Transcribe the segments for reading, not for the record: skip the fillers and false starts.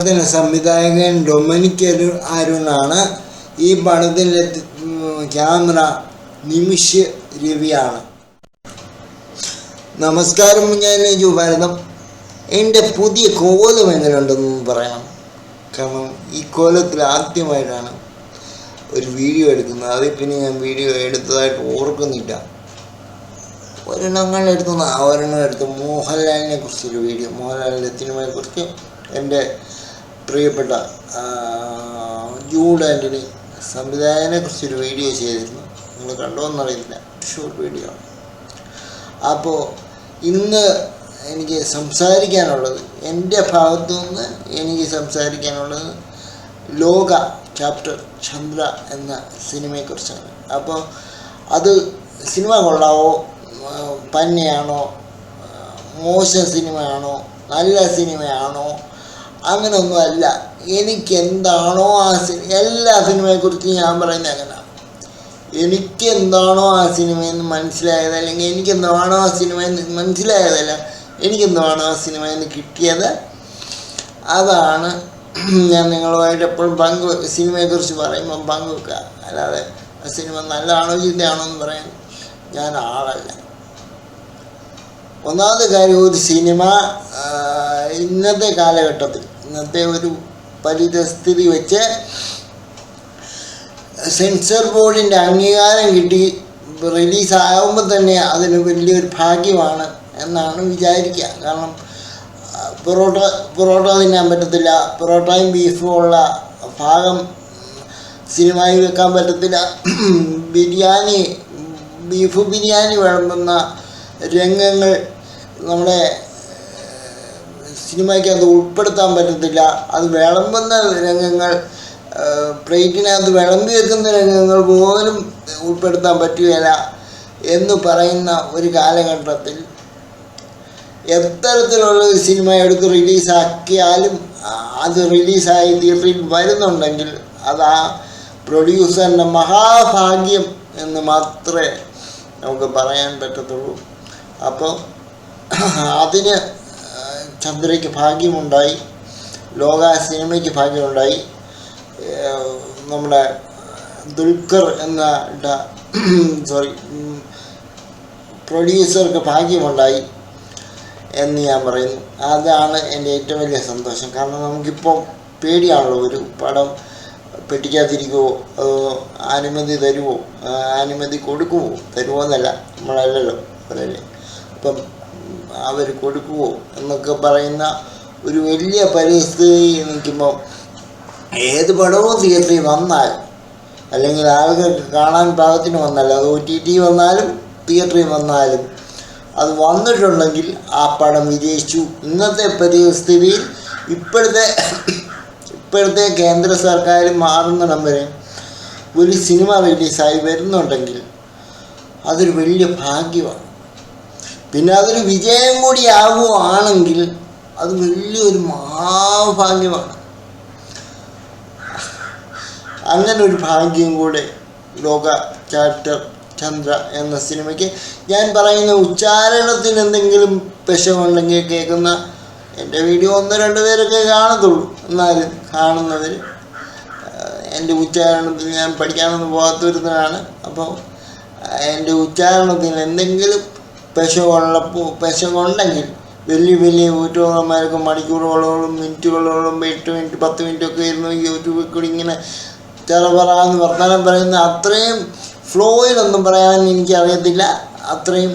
സംവിധായകൻ ഡൊമിനിക് അരുണാണ്. ഈ പടത്തിൻ്റെ ക്യാമറ നിമിഷ് രവിയാണ്. നമസ്കാരം, ഞാൻ ഭാരതം. എൻ്റെ പുതിയ കോലം എങ്ങനെയുണ്ടെന്ന് പറയണം. കാരണം ഈ കോലത്തിൽ ആദ്യമായിട്ടാണ് ഒരു വീഡിയോ എടുക്കുന്നത്. അതിൽ പിന്നെ ഞാൻ വീഡിയോ എടുത്തതായിട്ട് ഓർക്കുന്നില്ല. ഒരെണ്ണം എടുത്തു മോഹൻലാലിനെ കുറിച്ചൊരു വീഡിയോ, മോഹൻലാലിൻ്റെ സിനിമയെക്കുറിച്ച് എൻ്റെ പ്രിയപ്പെട്ട ജൂഡ് ആൻ്റണി സംവിധായകനെ കുറിച്ചൊരു വീഡിയോ ചെയ്തിരുന്നു. നിങ്ങൾ കണ്ടോന്നറിയില്ല, ഷോർട്ട് വീഡിയോ ആണ്. അപ്പോൾ ഇന്ന് എനിക്ക് സംസാരിക്കാനുള്ളത്, എൻ്റെ ഭാഗത്തു നിന്ന് എനിക്ക് സംസാരിക്കാനുള്ളത് ലോക ചാപ്റ്റർ ചന്ദ്ര എന്ന സിനിമയെക്കുറിച്ചാണ്. അപ്പോൾ അത് സിനിമ കൊള്ളാവോ, പന്നെയാണോ, മോശം സിനിമയാണോ, നല്ല സിനിമയാണോ, അങ്ങനെയൊന്നുമല്ല. എനിക്കെന്താണോ എല്ലാ സിനിമയെക്കുറിച്ചും ഞാൻ പറയുന്നത് അങ്ങനെയാണ്. എനിക്കെന്താണോ ആ സിനിമയെന്ന് മനസ്സിലായത്, അല്ലെങ്കിൽ എനിക്കെന്താണോ ആ സിനിമയെന്ന് മനസ്സിലായതല്ല, എനിക്കെന്താണോ ആ സിനിമയെന്ന് കിട്ടിയത്, അതാണ് ഞാൻ നിങ്ങളുമായിട്ട് എപ്പോഴും സിനിമയെക്കുറിച്ച് പറയുമ്പം പങ്കുവെക്കുക. അല്ലാതെ ആ സിനിമ നല്ലതാണോ ചീത്തയാണോ എന്ന് പറയാൻ ഞാൻ ആളല്ല. ഒന്നാമത്തെ കാര്യം, ഒരു സിനിമ ഇന്നത്തെ കാലഘട്ടത്തിൽ, ഇന്നത്തെ ഒരു പരിതസ്ഥിതി വെച്ച് സെൻസർ ബോർഡിൻ്റെ അംഗീകാരം കിട്ടി റിലീസാകുമ്പോൾ തന്നെ അതിന് വലിയൊരു ഭാഗ്യമാണ് എന്നാണ് വിചാരിക്കുക. കാരണം പൊറോട്ട തിന്നാൻ പറ്റത്തില്ല, പൊറോട്ടയും ബീഫും ഉള്ള ഭാഗം സിനിമയിൽ വെക്കാൻ പറ്റത്തില്ല, ബീഫ് ബിരിയാണി വിളമ്പുന്ന രംഗങ്ങൾ നമ്മുടെ സിനിമയ്ക്കകത്ത് ഉൾപ്പെടുത്താൻ പറ്റത്തില്ല, അത് വിളമ്പുന്ന രംഗങ്ങൾ, പ്ലേറ്റിനകത്ത് വിളമ്പി വെക്കുന്ന രംഗങ്ങൾ പോലും ഉൾപ്പെടുത്താൻ പറ്റുകയില്ല എന്ന് പറയുന്ന ഒരു കാലഘട്ടത്തിൽ എത്തരത്തിലുള്ള ഒരു സിനിമ എടുത്ത് റിലീസാക്കിയാലും അത് റിലീസായി തിയേറ്ററിൽ വരുന്നുണ്ടെങ്കിൽ അത് ആ പ്രൊഡ്യൂസറിൻ്റെ മഹാഭാഗ്യം എന്ന് മാത്രമേ നമുക്ക് പറയാൻ പറ്റത്തുള്ളൂ. അപ്പോൾ അതിന് ചന്ദ്രയ്ക്ക് ഭാഗ്യമുണ്ടായി, ലോക സിനിമയ്ക്ക് ഭാഗ്യമുണ്ടായി, നമ്മുടെ ദുൽഖർ എന്ന പ്രൊഡ്യൂസർക്ക് ഭാഗ്യമുണ്ടായി എന്ന് ഞാൻ പറയുന്നു. അതാണ് എൻ്റെ ഏറ്റവും വലിയ സന്തോഷം. കാരണം നമുക്കിപ്പം പേടിയാണല്ലോ, ഒരു പടം പെട്ടിക്കാതിരിക്കുമോ, അനുമതി തരുമോ, അനുമതി തരുമോ എന്നല്ല, നമ്മളല്ലല്ലോ അവരല്ലേ, അപ്പം അവർ കൊടുക്കുമോ എന്നൊക്കെ പറയുന്ന ഒരു വലിയ പരിസ്ഥിതി നിൽക്കുമ്പോൾ ഏത് പടവും തിയേറ്ററിൽ വന്നാൽ, അല്ലെങ്കിൽ ആളുകൾക്ക് കാണാൻ പാകത്തിന് വന്നാൽ, അത് OTT വന്നാലും തിയേറ്ററിൽ വന്നാലും, അത് വന്നിട്ടുണ്ടെങ്കിൽ ആ പടം വിജയിച്ചു. ഇന്നത്തെ പരിസ്ഥിതിയിൽ ഇപ്പോഴത്തെ കേന്ദ്ര സർക്കാർ മാറുന്നിടം വരെ ഒരു സിനിമ റിലീസായി വരുന്നുണ്ടെങ്കിൽ അതൊരു വലിയ ഭാഗ്യമാണ്. പിന്നെ അതൊരു വിജയം കൂടി ആകുകയാണെങ്കിൽ അത് വലിയൊരു മഹാഭാഗ്യമാണ്. അങ്ങനെ ഒരു ഭാഗ്യം കൂടെ ലോക ചാപ്റ്റർ ചന്ദ്ര എന്ന സിനിമയ്ക്ക്. ഞാൻ പറയുന്ന ഉച്ചാരണത്തിന് എന്തെങ്കിലും പെശകുണ്ടെങ്കിൽ കേൾക്കുന്ന എൻ്റെ വീഡിയോ 1-2 പേരൊക്കെ കാണത്തുള്ളൂ. എന്നാലും കാണുന്നവർ എൻ്റെ ഉച്ചാരണത്തിൽ ഞാൻ പഠിക്കാനൊന്നും പോകാത്തൊരുത്തനാണ്. അപ്പോൾ എൻ്റെ ഉച്ചാരണത്തിന് എന്തെങ്കിലും പെശകുണ്ടെങ്കിൽ വലിയ യൂട്യൂബർമാരൊക്കെ മണിക്കൂറുകളോളം മിനിറ്റുകളോളം 8 മിനിറ്റ് 10 മിനിറ്റൊക്കെ ഇരുന്ന് യൂട്യൂബിൽ കൂടി ഇങ്ങനെ ചെറുപറാന്ന് വർത്തമാനം പറയുന്ന അത്രയും ഫ്ലോയിലൊന്നും പറയാൻ എനിക്കറിയത്തില്ല, അത്രയും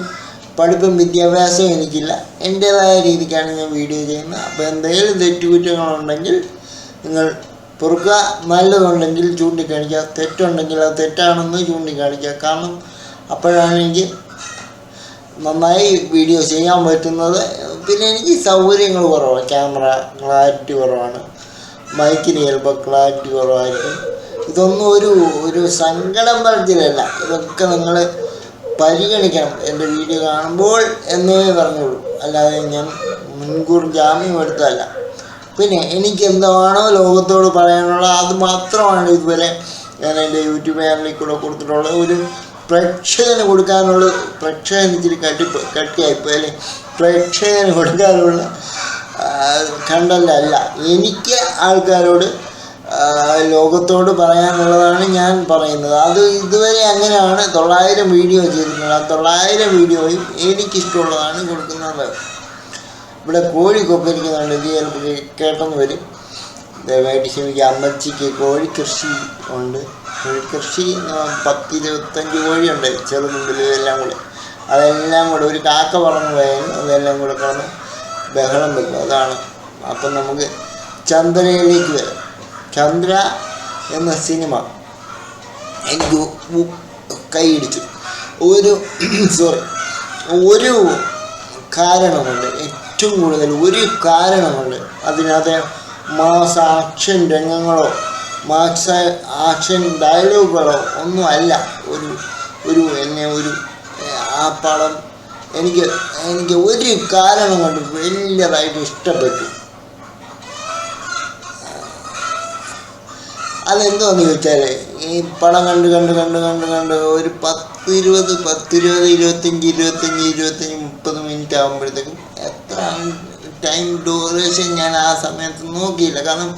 പഠിപ്പും വിദ്യാഭ്യാസവും എനിക്കില്ല. എൻ്റേതായ രീതിക്കാണ് ഞാൻ വീഡിയോ ചെയ്യുന്നത്. അപ്പോൾ എന്തെങ്കിലും തെറ്റുകുറ്റങ്ങളുണ്ടെങ്കിൽ നിങ്ങൾ പൊറുക്കുക, നല്ലതുണ്ടെങ്കിൽ ചൂണ്ടിക്കാണിക്കുക, തെറ്റുണ്ടെങ്കിൽ അത് തെറ്റാണെന്ന് ചൂണ്ടിക്കാണിക്കുക. കാരണം അപ്പോഴാണ് എനിക്ക് നന്നായി വീഡിയോ ചെയ്യാൻ പറ്റുന്നത്. പിന്നെ എനിക്ക് സൗകര്യങ്ങൾ കുറവാണ്, ക്യാമറ ക്ലാരിറ്റി കുറവാണ്, മൈക്കിന് ചിലപ്പോൾ ക്ലാരിറ്റി കുറവായിരിക്കും. ഇതൊന്നും ഒരു സങ്കടം പറച്ചിലല്ല, ഇതൊക്കെ നിങ്ങൾ പരിഗണിക്കണം എൻ്റെ വീഡിയോ കാണുമ്പോൾ എന്നേ പറഞ്ഞുള്ളൂ, അല്ലാതെ ഞാൻ മുൻകൂർ ജാമ്യം എടുത്തതല്ല. പിന്നെ എനിക്ക് എന്താണോ ലോകത്തോട് പറയാനുള്ളത് അത് മാത്രമാണ് ഇതുവരെ ഞാൻ എൻ്റെ യൂട്യൂബ് ചാനലിൽ കൂടെ കൊടുത്തിട്ടുള്ളത്. ഒരു പ്രേക്ഷകന് കൊടുക്കാനുള്ള, പ്രേക്ഷകന് ഇച്ചിരി കട്ടിയായിപ്പോൾ, അല്ലെങ്കിൽ പ്രേക്ഷകന് കൊടുക്കാനുള്ള കണ്ടല്ലല്ല. എനിക്ക് ആൾക്കാരോട് ലോകത്തോട് പറയാനുള്ളതാണ് ഞാൻ പറയുന്നത്. അത് ഇതുവരെ അങ്ങനെയാണ് 900 വീഡിയോ ചെയ്തിട്ടുള്ളത്. ആ 900 വീഡിയോയും എനിക്കിഷ്ടമുള്ളതാണ് കൊടുക്കുന്നത്. ഇവിടെ കോഴി കൊപ്പരിക്കുന്നുണ്ട്, ഇത് ചിലപ്പോൾ കേട്ടെന്ന് വരും, ദയവായിട്ട് ക്ഷമിക്കുക. അമ്മച്ചിക്ക് കോഴി കൃഷി ഉണ്ട്. കോഴിക്കൃഷി 10-25 കോഴിയുണ്ട്, ചെറുതും വലുതെല്ലാം കൂടെ. അതെല്ലാം കൂടെ ഒരു കാക്ക പറന്ന് പോയാലും അതെല്ലാം കൂടെ കിടന്ന് ബഹളം വെക്കും. അതാണ്. അപ്പം നമുക്ക് ചന്ദ്രയിലേക്ക് വരാം. ചന്ദ്ര എന്ന സിനിമ എനിക്ക് കൈയിടിച്ചു. ഒരു കാരണമുണ്ട്, ഏറ്റവും കൂടുതൽ ഒരു കാരണമുണ്ട്. അതിനകത്ത് മാസ് ആക്ഷൻ രംഗങ്ങളോ ആക്ഷൻ ഡയലോഗുകളോ ഒന്നും അല്ല. ആ പടം എനിക്ക് ഒരു കാരണം കൊണ്ട് വലിയതായിട്ട് ഇഷ്ടപ്പെട്ടു. അതെന്തോന്ന് ചോദിച്ചാൽ, ഈ പടം കണ്ട് ഒരു 25-30 മിനിറ്റ് ആകുമ്പോഴത്തേക്കും എത്ര ടൈം ഡ്യൂറേഷൻ ഞാൻ ആ സമയത്ത് നോക്കിയില്ല. കാരണം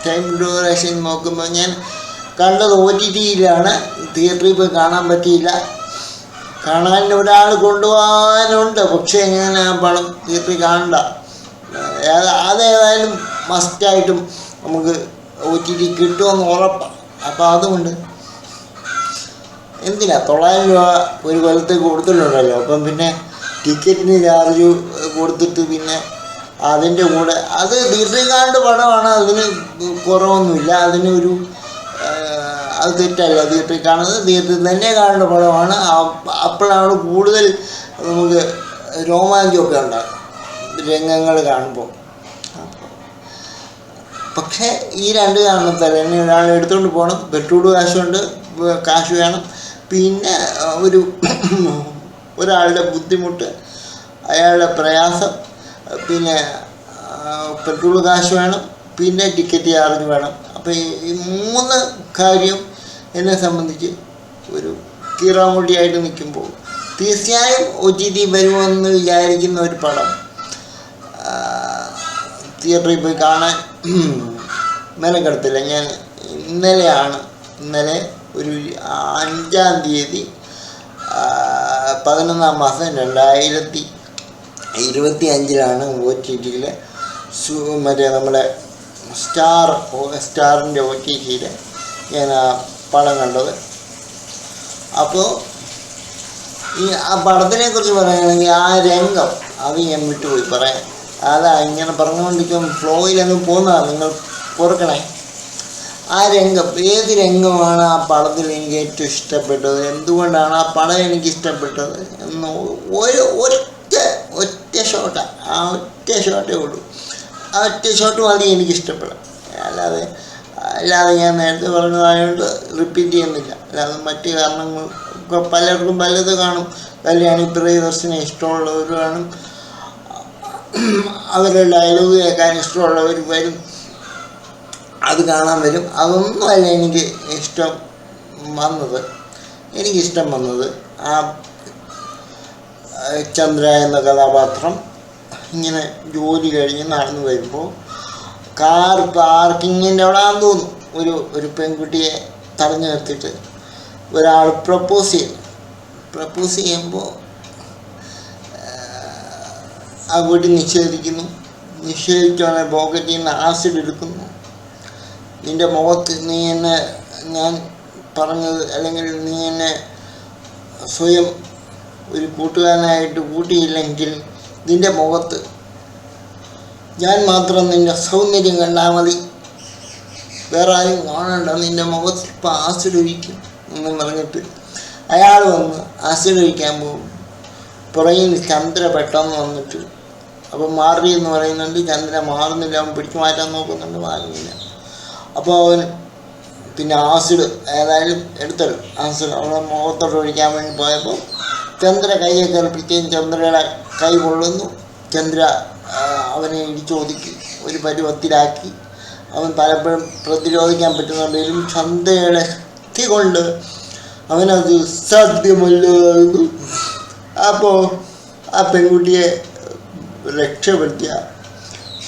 ടൈം ഡ്യൂറേഷൻ നോക്കുമ്പോൾ ഞാൻ കണ്ടത് OTT-യിലാണ്, തിയേറ്ററിൽ പോയി കാണാൻ പറ്റിയില്ല. കാണാൻ ഒരാൾ കൊണ്ടുപോകാനുണ്ട്, പക്ഷേ ഞാൻ ആ പടം തിയേറ്ററിൽ കാണണ്ട. അതേതായാലും മസ്റ്റായിട്ടും നമുക്ക് OTT കിട്ടുമെന്ന് ഉറപ്പാണ്. അപ്പോൾ അതുകൊണ്ട് എന്തിനാ 900 രൂപ ഒരു കൊല്ലത്തേക്ക് കൊടുത്തിട്ടുണ്ടല്ലോ. അപ്പം പിന്നെ ടിക്കറ്റിന് ചാർജ് കൊടുത്തിട്ട് പിന്നെ അതിൻ്റെ കൂടെ അത് തിയേറ്ററിൽ കാണേണ്ട പടമാണ്, അതിന് കുറവൊന്നുമില്ല. അത് തെറ്റല്ല. തിയേറ്ററിൽ കാണുന്നത് തിയേറ്ററിൽ തന്നെ കാണേണ്ട പടമാണ്. അപ്പോഴാണ് കൂടുതൽ നമുക്ക് രോമാഞ്ചമൊക്കെ ഉണ്ടാകും രംഗങ്ങൾ കാണുമ്പോൾ. പക്ഷേ ഈ 2 കാരണത്താൽ എന്നെ ഒരാൾ എടുത്തുകൊണ്ട് പോകണം. പെട്രോൾ കാശ് വേണം. പിന്നെ ഒരാളുടെ ബുദ്ധിമുട്ട്, അയാളുടെ പ്രയാസം, പിന്നെ പെട്രോൾ കാശ് വേണം, പിന്നെ ടിക്കറ്റ് ചാർജ് വേണം. അപ്പോൾ ഈ 3 കാര്യം എന്നെ സംബന്ധിച്ച് ഒരു കീറാമുട്ടിയായിട്ട് നിൽക്കുമ്പോൾ തീർച്ചയായും OTT വരുമെന്ന് വിചാരിക്കുന്ന ഒരു പടം തിയേറ്ററിൽ പോയി കാണാൻ മെനക്കെടുത്തില്ല. ഞാൻ ഇന്നലെ ഒരു 5-ാം തീയതി 11-ാം മാസം 2025 OTT-യിൽ മറ്റേ നമ്മുടെ സ്റ്റാറിൻ്റെ OTT-യിൽ ഞാൻ ആ പടം കണ്ടത്. അപ്പോൾ ആ പടത്തിനെക്കുറിച്ച് പറയുകയാണെങ്കിൽ ആ രംഗം അത് ഞാൻ വിട്ടുപോയി പറയാൻ. അതാ ഇങ്ങനെ പറഞ്ഞുകൊണ്ടിരിക്കും, ഫ്ലോയിലങ്ങ് പോകുന്നതാണ്, നിങ്ങൾ ഓർക്കണേ. ആ രംഗം, ഏത് രംഗമാണ് ആ പടത്തിൽ എനിക്ക് ഏറ്റവും ഇഷ്ടപ്പെട്ടത്, എന്തുകൊണ്ടാണ് ആ പടം എനിക്ക് ഇഷ്ടപ്പെട്ടത് എന്ന് ഒറ്റ ഷോട്ടാണ്. ആ ഒറ്റ ഷോട്ടേ ഉള്ളൂ. ആ ഒറ്റ ഷോട്ട് മതി എനിക്കിഷ്ടപ്പെടാം. അല്ലാതെ ഞാൻ നേരത്തെ പറഞ്ഞതായതുകൊണ്ട് റിപ്പീറ്റ് ചെയ്യുന്നില്ല. അല്ലാതെ മറ്റ് കാരണങ്ങൾ പലർക്കും പലത് കാണും. കല്യാണി പ്രിയദർശനെ ഇഷ്ടമുള്ളവർ കാണും, അവരുടെ ഡയലോഗ് കേൾക്കാൻ ഇഷ്ടമുള്ളവർ വരും, അത് കാണാൻ വരും. അതൊന്നുമല്ല എനിക്കിഷ്ടം വന്നത് ആ ചന്ദ്ര എന്ന കഥാപാത്രം ഇങ്ങനെ ജോലി കഴിഞ്ഞ് നടന്നു വരുമ്പോൾ കാർ പാർക്കിങ്ങിൻ്റെ അവിടെ ആണെന്ന് തോന്നുന്നു ഒരു പെൺകുട്ടിയെ തടഞ്ഞു നിർത്തിയിട്ട് ഒരാൾ പ്രപ്പോസ് ചെയ്യുമ്പോൾ ആ കുട്ടി നിഷേധിച്ചോളെ പോക്കറ്റിൽ നിന്ന് ആസിഡ് എടുക്കുന്നു. നിൻ്റെ മുഖത്ത് നീ എന്നെ, ഞാൻ പറഞ്ഞത് അല്ലെങ്കിൽ നീ എന്നെ സ്വയം ഒരു കൂട്ടുകാരനായിട്ട് കൂട്ടിയില്ലെങ്കിൽ നിൻ്റെ മുഖത്ത് ഞാൻ മാത്രം നിൻ്റെ സൗന്ദര്യം കണ്ടാൽ മതി, വേറെ ആരും കാണണ്ട, നിൻ്റെ മുഖത്ത് ഇപ്പം ആസിഡ് ഒഴിക്കും എന്ന് പറഞ്ഞിട്ട് അയാൾ വന്ന് ആസിഡ് ഒഴിക്കാൻ പോകും. പുറകിൽ ചന്ദ്ര പെട്ടെന്ന് വന്നിട്ട് അപ്പോൾ മാറി എന്ന് പറയുന്നുണ്ട്. ചന്ദ്ര മാറുന്നില്ല, അവൻ പിടിച്ചു മാറ്റാൻ നോക്കുന്നുണ്ട്, മാറുന്നില്ല. അപ്പോൾ അവൻ പിന്നെ ആസിഡ് ഏതായാലും എടുത്തല്ലോ. ആസിഡ് അവളെ മുഖത്തോട്ട് ഒഴിക്കാൻ വേണ്ടി പോയപ്പോൾ ചന്ദ്ര കൈയെ കൽപ്പിക്കുകയും ചന്ദ്രയുടെ കൈ കൊള്ളുന്നു. ചന്ദ്ര അവനെ ഇടിച്ചൊതുക്കി ഒരു പരുവത്തിലാക്കി. അവൻ പലപ്പോഴും പ്രതിരോധിക്കാൻ പറ്റുന്നുണ്ടെങ്കിലും ചന്ദ്രയുടെ ശക്തി കൊണ്ട് അവനത് സാധ്യമല്ലായിരുന്നു. അപ്പോൾ ആ പെൺകുട്ടിയെ രക്ഷപ്പെടുത്തിയ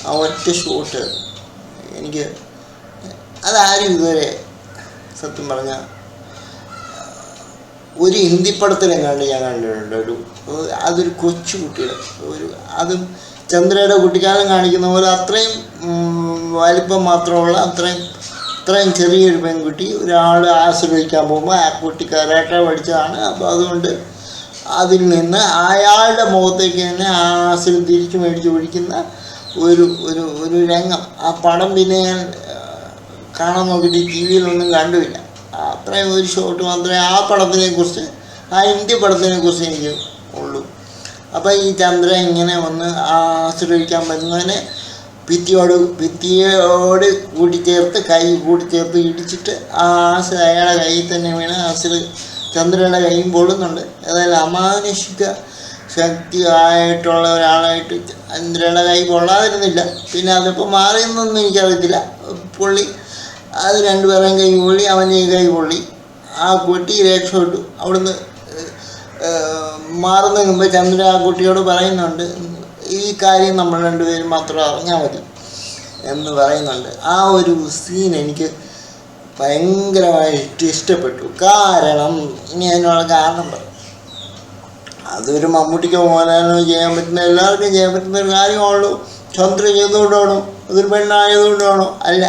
ആ ഒറ്റ ഷോട്ട് എനിക്ക് അതാരും ഇതുവരെ സത്യം പറഞ്ഞാൽ ഒരു ഹിന്ദി പടത്തിലെങ്ങാണ്ട് ഞാൻ കണ്ടിട്ടുണ്ട്. അതൊരു കൊച്ചു കുട്ടിയുടെ അതും ചന്ദ്രയുടെ കുട്ടിക്കാലം കാണിക്കുന്ന പോലെ അത്രയും വലിപ്പം മാത്രമുള്ള അത്രയും ചെറിയൊരു പെൺകുട്ടി ഒരാൾ ആശ്രയിക്കാൻ പോകുമ്പോൾ ആ കുട്ടി കരാട്ട പഠിച്ചതാണ്. അപ്പോൾ അതുകൊണ്ട് അതിൽ നിന്ന് അയാളുടെ മുഖത്തേക്ക് തന്നെ ആ ആസിഡ് തിരിച്ചു മേടിച്ച് പിടിക്കുന്ന ഒരു രംഗം. ആ പടം പിന്നെ ഞാൻ കാണാൻ നോക്കിയിട്ട് ടി വിയിലൊന്നും കണ്ടുമില്ല. അത്രയും ഒരു ഷോട്ട് മാത്രമേ ആ പടത്തിനെക്കുറിച്ച് ആ ഹിന്ദി പടത്തിനെക്കുറിച്ച് എനിക്ക് ഉള്ളൂ. അപ്പോൾ ഈ ചന്ദ്ര ഇങ്ങനെ വന്ന് ആശ്രയിക്കാൻ പറ്റുന്നതിനെ ഭിത്തിയോട് കൂട്ടിച്ചേർത്ത് ഇടിച്ചിട്ട് ആ ആസിഡ് അയാളുടെ കയ്യിൽ തന്നെ വീണ് ആസിഡ് ചന്ദ്രയുടെ കൈയും പൊള്ളുന്നുണ്ട്. ഏതായാലും അമാനുഷിക ശക്തി ആയിട്ടുള്ള ഒരാളായിട്ട് ചന്ദ്രയുടെ കൈ പൊള്ളാതിരുന്നില്ല. പിന്നെ അതിപ്പോൾ മാറിയെന്നൊന്നും എനിക്കറിയത്തില്ല. പൊള്ളി, അത് രണ്ടുപേരെയും കൈ പൊള്ളി, അവൻ്റെ കൈ പൊള്ളി. ആ കുട്ടി രക്ഷപ്പെട്ടു. അവിടുന്ന് മാറുന്നതിന് മുമ്പ് ചന്ദ്ര ആ കുട്ടിയോട് പറയുന്നുണ്ട്, ഈ കാര്യം നമ്മൾ രണ്ടുപേരും മാത്രം അറിഞ്ഞാൽ മതി എന്ന് പറയുന്നുണ്ട്. ആ ഒരു സീൻ എനിക്ക് ഭയങ്കരമായിട്ട് ഇഷ്ടപ്പെട്ടു. കാരണം ഇനി അതിനുള്ള കാരണം പറയും. അതൊരു മമ്മൂട്ടിക്കോ മോഹൻലാലിനോ ചെയ്യാൻ പറ്റുന്ന, എല്ലാവർക്കും ചെയ്യാൻ പറ്റുന്ന ഒരു കാര്യമാണല്ലോ. ചന്ദ്ര ചെയ്തുകൊണ്ടാണോ, അതൊരു പെണ്ണായതുകൊണ്ടാണോ? അല്ല.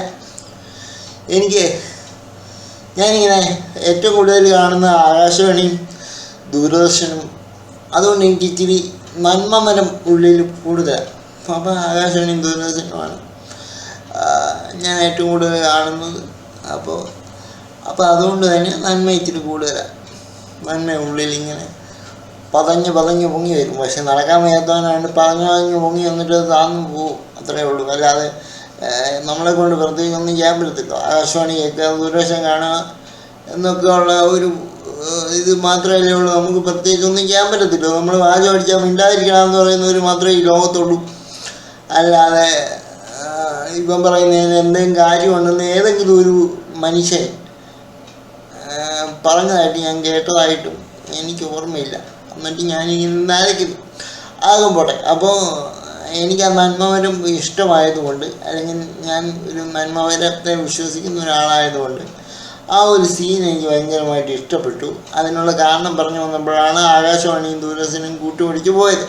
ഞാനിങ്ങനെ ഏറ്റവും കൂടുതൽ കാണുന്ന ആകാശവാണിയും ദൂരദർശനും. അതുകൊണ്ട് എനിക്ക് ഇച്ചിരി നന്മമനം ഉള്ളിൽ കൂടുതലാണ്. അപ്പോൾ ആകാശവാണിയും ദൂരദർശനുമാണ് ഞാൻ ഏറ്റവും കൂടുതൽ കാണുന്നത്. അപ്പോൾ അതുകൊണ്ട് തന്നെ നന്മ ഇച്ചിരി കൂടുതലാണ്. നന്മ ഉള്ളിൽ ഇങ്ങനെ പതഞ്ഞ് പൊങ്ങി വരും. പക്ഷെ നടക്കാൻ വയ്യാത്തവനാണ് പതഞ്ഞ് പൊങ്ങി വന്നിട്ട് താന്നു പോവും. അത്രയേ ഉള്ളൂ. അല്ലാതെ നമ്മളെ കൊണ്ട് പ്രത്യേകിച്ച് ഒന്നും ചെയ്യാൻ പറ്റത്തില്ല. ആകാശവാണി കേൾക്കുക, ദൂരദർശൻ കാണുക എന്നൊക്കെയുള്ള ഒരു ഇത് മാത്രമല്ലേ ഉള്ളൂ. നമുക്ക് പ്രത്യേകിച്ച് ഒന്നും ചെയ്യാൻ പറ്റത്തില്ല. നമ്മൾ വാച പഠിച്ചാൽ മിണ്ടാതിരിക്കണമെന്ന് പറയുന്നവർ മാത്രമേ ഈ ലോകത്തുള്ളൂ. അല്ലാതെ ഇപ്പം പറയുന്നതിന് എന്തെങ്കിലും കാര്യമുണ്ടെന്ന് ഏതെങ്കിലും ഒരു മനുഷ്യൻ പറഞ്ഞതായിട്ട് ഞാൻ കേട്ടതായിട്ടും എനിക്ക് ഓർമ്മയില്ല. എന്നിട്ട് ഞാനിങ്ങനെ നരയ്ക്കുന്നു ആകുമ്പോട്ടെ. അപ്പോൾ എനിക്ക് ആ നന്മവരം ഇഷ്ടമായതുകൊണ്ട്, അല്ലെങ്കിൽ ഞാൻ ഒരു നന്മവരത്തെ വിശ്വസിക്കുന്ന ഒരാളായതുകൊണ്ട് ആ ഒരു സീൻ എനിക്ക് ഭയങ്കരമായിട്ട് ഇഷ്ടപ്പെട്ടു. അതിനുള്ള കാരണം പറഞ്ഞു വന്നപ്പോഴാണ് ആകാശവാണിയും ദൂരദർശനും കൂട്ടുപിടിച്ച് പോയത്.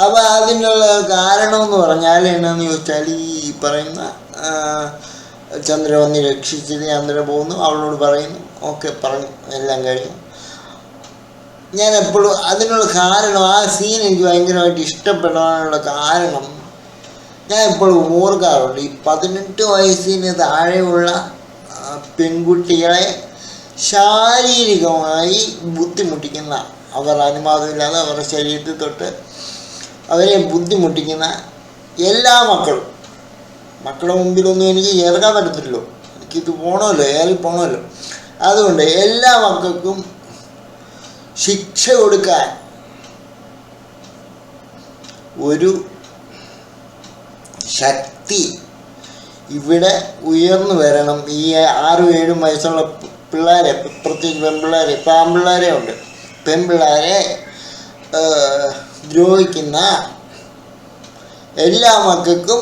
അപ്പോൾ അതിനുള്ള കാരണമെന്ന് പറഞ്ഞാൽ എന്നാന്ന് ചോദിച്ചാൽ, ഈ പറയുന്ന ചന്ദ്ര വന്ന് രക്ഷിച്ചത്, ചന്ദ്ര പോകുന്നു, അവളോട് പറയുന്നു, ഓക്കെ പറഞ്ഞു, എല്ലാം കഴിഞ്ഞു. ഞാൻ എപ്പോഴും അതിനുള്ള കാരണം, ആ സീൻ എനിക്ക് ഭയങ്കരമായിട്ട് ഇഷ്ടപ്പെടാനുള്ള കാരണം ഞാൻ എപ്പോഴും ഓർക്കാറുണ്ട്. ഈ 18 വയസ്സിന് താഴെയുള്ള പെൺകുട്ടികളെ ശാരീരികമായി ബുദ്ധിമുട്ടിക്കുന്ന, അവർ അനുവാദമില്ലാതെ അവരുടെ ശരീരത്തിൽ തൊട്ട് അവരെ ബുദ്ധിമുട്ടിക്കുന്ന എല്ലാ മക്കളുടെ മുമ്പിലൊന്നും എനിക്ക് ചേർക്കാൻ പറ്റത്തില്ലല്ലോ. എനിക്കിത് പോകണമല്ലോ. അതുകൊണ്ട് എല്ലാ മക്കൾക്കും ശിക്ഷ കൊടുക്കാൻ ഒരു ശക്തി ഇവിടെ ഉയർന്നു വരണം. ഈ 6-7 വയസ്സുള്ള പിള്ളേരെ, പ്രത്യേകിച്ച് പെൺപിള്ളേരെ ദ്രോഹിക്കുന്ന എല്ലാ മക്കൾക്കും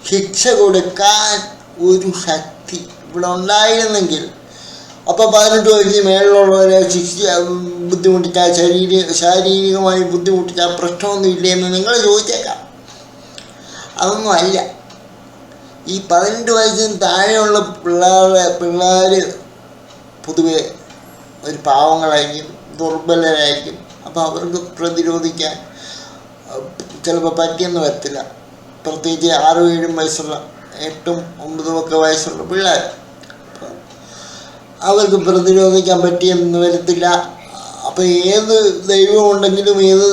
ശിക്ഷ കൊടുക്കാൻ ഒരു ശക്തി ഇവിടെ ഉണ്ടായിരുന്നെങ്കിൽ, അപ്പോൾ 18 വയസ്സിന് മേളിലുള്ളവരെ ബുദ്ധിമുട്ടിച്ചാൽ, ശാരീരികമായി ബുദ്ധിമുട്ടിച്ചാൽ പ്രശ്നമൊന്നും ഇല്ലയെന്ന് നിങ്ങൾ ചോദിച്ചേക്കാം. അതൊന്നും അല്ല. ഈ 18 വയസ്സിന് താഴെയുള്ള പിള്ളേർ പൊതുവെ ഒരു പാവങ്ങളായിരിക്കും, ദുർബലരായിരിക്കും. അപ്പോൾ അവർക്ക് പ്രതിരോധിക്കാൻ ചിലപ്പോൾ പറ്റിയെന്ന് വരത്തില്ല. പ്രത്യേകിച്ച് 6-7 വയസ്സുള്ള 8-9 വയസ്സുള്ള പിള്ളേർ, അവർക്ക് പ്രതിരോധിക്കാൻ പറ്റിയെന്ന് വരത്തില്ല. അപ്പോൾ ഏത് ദൈവമുണ്ടെങ്കിലും, ഏത്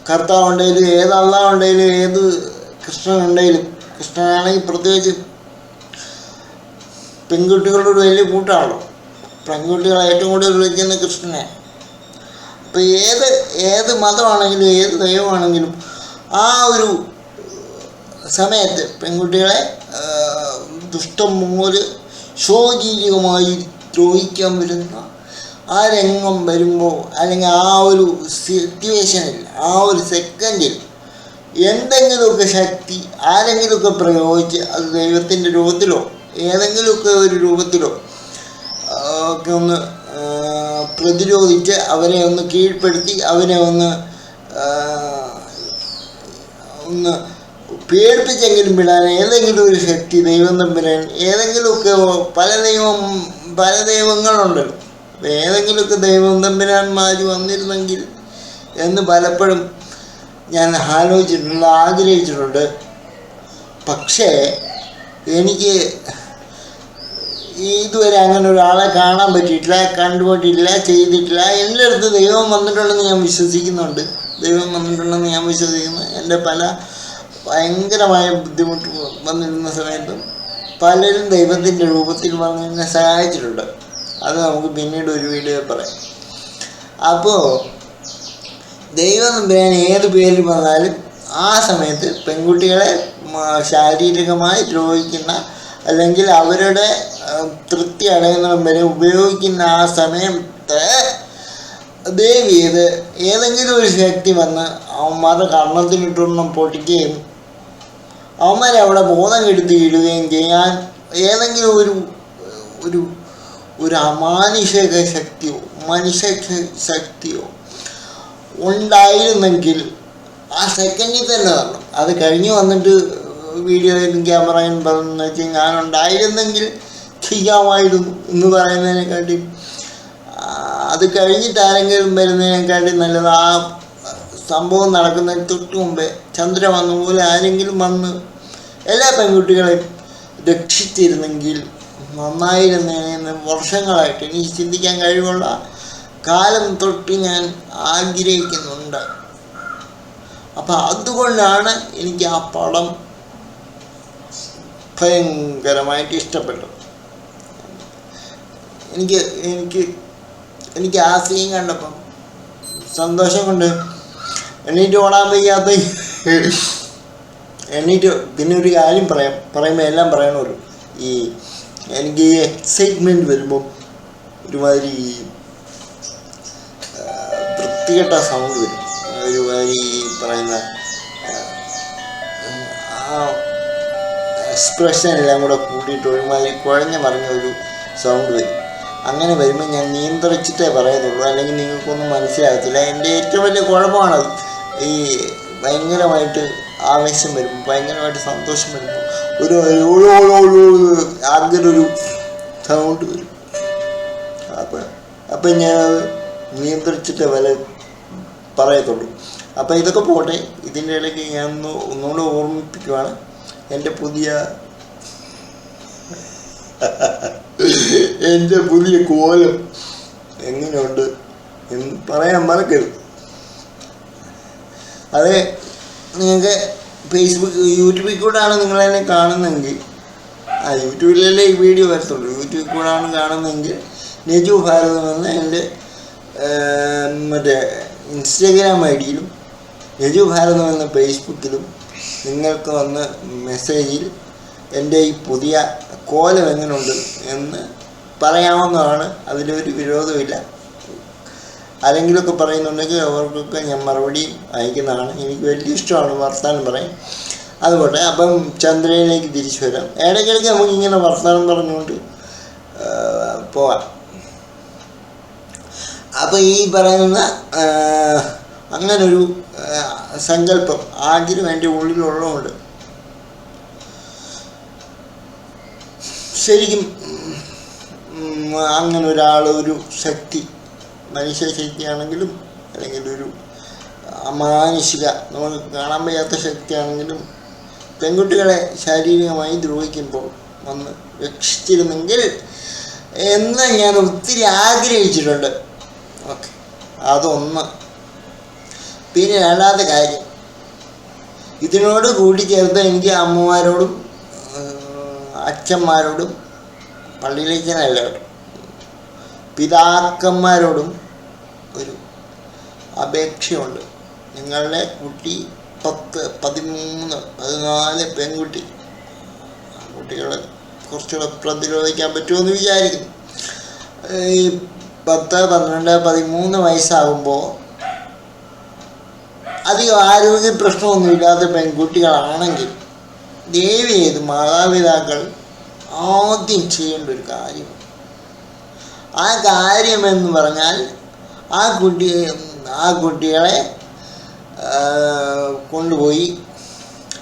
കർത്താവുണ്ടെങ്കിലും, ഏത് അള്ളാഹുണ്ടെങ്കിലും, ഏത് കൃഷ്ണനുണ്ടെങ്കിലും, കൃഷ്ണനാണെങ്കിൽ പ്രത്യേകിച്ച് പെൺകുട്ടികളോട് വലിയ കൂട്ടാണല്ലോ. പെൺകുട്ടികൾ ഏറ്റവും കൂടുതൽ വിളിക്കുന്ന കൃഷ്ണനെ. അപ്പോൾ ഏത് മതമാണെങ്കിലും, ഏത് ദൈവമാണെങ്കിലും ആ ഒരു സമയത്ത് പെൺകുട്ടികളെ ദുഷ്ടമൂല് ശോചീലികമായി ദ്രോഹിക്കാൻ വരുന്ന ആ രംഗം വരുമ്പോൾ, അല്ലെങ്കിൽ ആ ഒരു സിറ്റുവേഷനിൽ, ആ ഒരു സെക്കൻഡിൽ എന്തെങ്കിലുമൊക്കെ ശക്തി ആരെങ്കിലുമൊക്കെ പ്രയോഗിച്ച് അത് ദൈവത്തിൻ്റെ രൂപത്തിലോ ഏതെങ്കിലുമൊക്കെ ഒരു രൂപത്തിലോ ഒക്കെ ഒന്ന് പ്രതിരോധിച്ച് അവരെ ഒന്ന് കീഴ്പ്പെടുത്തി അവരെ ഒന്ന് പേടിപ്പിച്ചെങ്കിലും വിടാൻ ഏതെങ്കിലും ഒരു ശക്തി ദൈവം തമ്പുരാൻ ഏതെങ്കിലുമൊക്കെ പല ദൈവങ്ങളുണ്ടല്ലോ. അപ്പോൾ ഏതെങ്കിലുമൊക്കെ ദൈവം തമ്പുരാന്മാർ വന്നിരുന്നെങ്കിൽ എന്ന് പലപ്പോഴും ഞാൻ ആഗ്രഹിച്ചിട്ടുണ്ട്. പക്ഷേ എനിക്ക് ഇതുവരെ അങ്ങനെ ഒരാളെ കാണാൻ പറ്റിയിട്ടില്ല, കണ്ടുപോയിട്ടില്ല, ചെയ്തിട്ടില്ല. എൻ്റെ അടുത്ത് ദൈവം വന്നിട്ടുണ്ടെന്ന് ഞാൻ വിശ്വസിക്കുന്നുണ്ട്. എൻ്റെ പല ഭയങ്കരമായ ബുദ്ധിമുട്ട് വന്നിരുന്ന സമയത്തും പലരും ദൈവത്തിൻ്റെ രൂപത്തിൽ വന്ന് എന്നെ സഹായിച്ചിട്ടുണ്ട്. അത് നമുക്ക് പിന്നീട് ഒരു വീഡിയോ പറയാം. അപ്പോൾ ദൈവം തമ്പുരാൻ ഏത് പേരിൽ വന്നാലും ആ സമയത്ത് പെൺകുട്ടികളെ ശാരീരികമായി ദ്രോഹിക്കുന്ന അല്ലെങ്കിൽ അവരുടെ തൃപ്തി അടയുന്നിടം വരെ ഉപയോഗിക്കുന്ന ആ സമയത്ത് ദയവ് ചെയ്ത് ഏതെങ്കിലും ഒരു ശക്തി വന്ന് അവന്മാരുടെ കർണത്തിനിട്ടൊന്നും പൊട്ടിക്കുകയും അവന്മാരെ അവിടെ ബോധം കെടുത്തി ഇടുകയും ചെയ്യാൻ ഏതെങ്കിലും ഒരു അമാനുഷിക ശക്തിയോ മനുഷ്യ ശക്തിയോ ഉണ്ടായിരുന്നെങ്കിൽ ആ സെക്കൻഡിൽ തന്നെ തരണം. അത് കഴിഞ്ഞ് വന്നിട്ട് വീഡിയോയിലും ക്യാമറയും പറഞ്ഞു വെച്ചാൽ ഞാനുണ്ടായിരുന്നെങ്കിൽ ചെയ്യാമായിരുന്നു എന്ന് പറയുന്നതിനെക്കാട്ടി അത് കഴിഞ്ഞിട്ട് ആരെങ്കിലും വരുന്നതിനെക്കാട്ടി നല്ലത് ആ സംഭവം നടക്കുന്നതിന് തൊട്ട് മുമ്പേ ചന്ദ്രൻ വന്ന പോലെ ആരെങ്കിലും വന്ന് എല്ലാ പെൺകുട്ടികളെയും രക്ഷിച്ചിരുന്നെങ്കിൽ നന്നായിരുന്നേനെന്ന് വർഷങ്ങളായിട്ട് എനിക്ക് ചിന്തിക്കാൻ കഴിവുള്ള കാലം തൊട്ട് ഞാൻ ആഗ്രഹിക്കുന്നുണ്ട്. അപ്പം അതുകൊണ്ടാണ് എനിക്ക് ആ പടം ഭയങ്കരമായിട്ട് ഇഷ്ടപ്പെട്ടു. എനിക്ക് ആ സീൻ കണ്ടപ്പം സന്തോഷം കൊണ്ട് എണീറ്റ് ഓടാൻ വയ്യാത്ത പിന്നെ ഒരു കാര്യം പറയുമ്പോൾ എല്ലാം പറയണമല്ലോ. എനിക്ക് ഈ എക്സൈറ്റ്മെൻറ്റ് വരുമ്പം ഒരുമാതിരി വൃത്തികെട്ട സൗണ്ട് വരും. ഒരുമാതിരി പറയുന്ന ആ എക്സ്പ്രഷൻ എല്ലാം കൂടെ കൂട്ടിയിട്ട് ഒരുമാതിരി കുഴഞ്ഞ മറിഞ്ഞ ഒരു സൗണ്ട് വരും. അങ്ങനെ വരുമ്പോൾ ഞാൻ നിയന്ത്രിച്ചിട്ടേ പറയുന്നുള്ളൂ, അല്ലെങ്കിൽ നിങ്ങൾക്കൊന്നും മനസ്സിലാകത്തില്ല. എൻ്റെ ഏറ്റവും വലിയ കുഴപ്പമാണത്. ഈ ഭയങ്കരമായിട്ട് ആവേശം വരുമ്പോൾ ഭയങ്കരമായിട്ട് സന്തോഷം വരുമ്പോൾ അങ്ങനെ ഒരു സൗണ്ട് വരും. അപ്പം ഞാനത് നിയന്ത്രിച്ചിട്ടേ പറയത്തുള്ളൂ. അപ്പം ഇതൊക്കെ പോട്ടെ. ഇതിൻ്റെ ഇടയ്ക്ക് ഞാൻ ഒന്നുകൂടെ ഓർമ്മിപ്പിക്കുവാണ് എൻ്റെ പുതിയ കോലം എങ്ങനെയുണ്ട് എന്ന് പറയാൻ മറക്കരുത്. അത് നിങ്ങൾക്ക് യൂട്യൂബിൽ കൂടെയാണ് നിങ്ങളെന്നെ കാണുന്നതെങ്കിൽ യൂട്യൂബിലല്ലേ ഈ വീഡിയോ വരത്തുള്ളൂ. യൂട്യൂബിൽ കൂടെയാണ് കാണുന്നതെങ്കിൽ നെജു ഭാരതം എന്ന എൻ്റെ മറ്റേ ഇൻസ്റ്റഗ്രാം ഐഡിയിലും നെജു ഭാരതം എന്ന ഫേസ്ബുക്കിലും നിങ്ങൾക്ക് വന്ന് മെസ്സേജിൽ എൻ്റെ ഈ പുതിയ കോലം എങ്ങനെയുണ്ട് എന്ന് പറയാവുന്നതാണ്. അതിലൊരു വിരോധമില്ല. ആരെങ്കിലുമൊക്കെ പറയുന്നുണ്ടെങ്കിൽ അവർക്കൊക്കെ ഞാൻ മറുപടി അയക്കുന്നതാണ്. എനിക്ക് വലിയ ഇഷ്ടമാണ് വർത്തമാനം പറയാൻ. അതുകൊണ്ട് അപ്പം ചന്ദ്രനിലേക്ക് തിരിച്ചു വരാം. ഇടയ്ക്കിടയ്ക്ക് നമുക്കിങ്ങനെ വർത്തമാനം പറഞ്ഞുകൊണ്ട് പോവാം. അപ്പോൾ ഈ പറയുന്ന അങ്ങനൊരു സങ്കല്പം ആഗ്രഹം എൻ്റെ ഉള്ളിലുള്ളതുകൊണ്ട് ശരിക്കും അങ്ങനെ ഒരു ശക്തി, മനുഷ്യ ശക്തിയാണെങ്കിലും അല്ലെങ്കിൽ ഒരു അമാനുഷിക നമുക്ക് കാണാൻ വയ്യാത്ത ശക്തിയാണെങ്കിലും പെൺകുട്ടികളെ ശാരീരികമായി ദ്രോഹിക്കുമ്പോൾ വന്ന് രക്ഷിച്ചിരുന്നെങ്കിൽ എന്ന് ഞാൻ ഒത്തിരി ആഗ്രഹിച്ചിട്ടുണ്ട്. ഓക്കെ, അതൊന്ന്. പിന്നെ രണ്ടാമത്തെ കാര്യം, ഇതിനോട് കൂട്ടിച്ചേർത്ത് എനിക്ക് അമ്മമാരോടും അച്ഛന്മാരോടും പള്ളിയിലേക്കനല്ലാവരും പിതാക്കന്മാരോടും ഒരു അപേക്ഷയുണ്ട്. നിങ്ങളുടെ കുട്ടി 10, 13, 14 കുട്ടികളെ കുറച്ചുകൂടെ പ്രതിരോധിക്കാൻ പറ്റുമെന്ന് വിചാരിക്കുന്നു. ഈ 10, 12, 13 വയസ്സാകുമ്പോൾ അത് അധികം ആരോഗ്യ പ്രശ്നമൊന്നുമില്ലാത്ത പെൺകുട്ടികളാണെങ്കിൽ ദയവ് ചെയ്ത് മാതാപിതാക്കൾ ആദ്യം ചെയ്യേണ്ട ഒരു കാര്യം, ആ കാര്യമെന്ന് പറഞ്ഞാൽ ആ കുട്ടികളെ കൊണ്ടുപോയി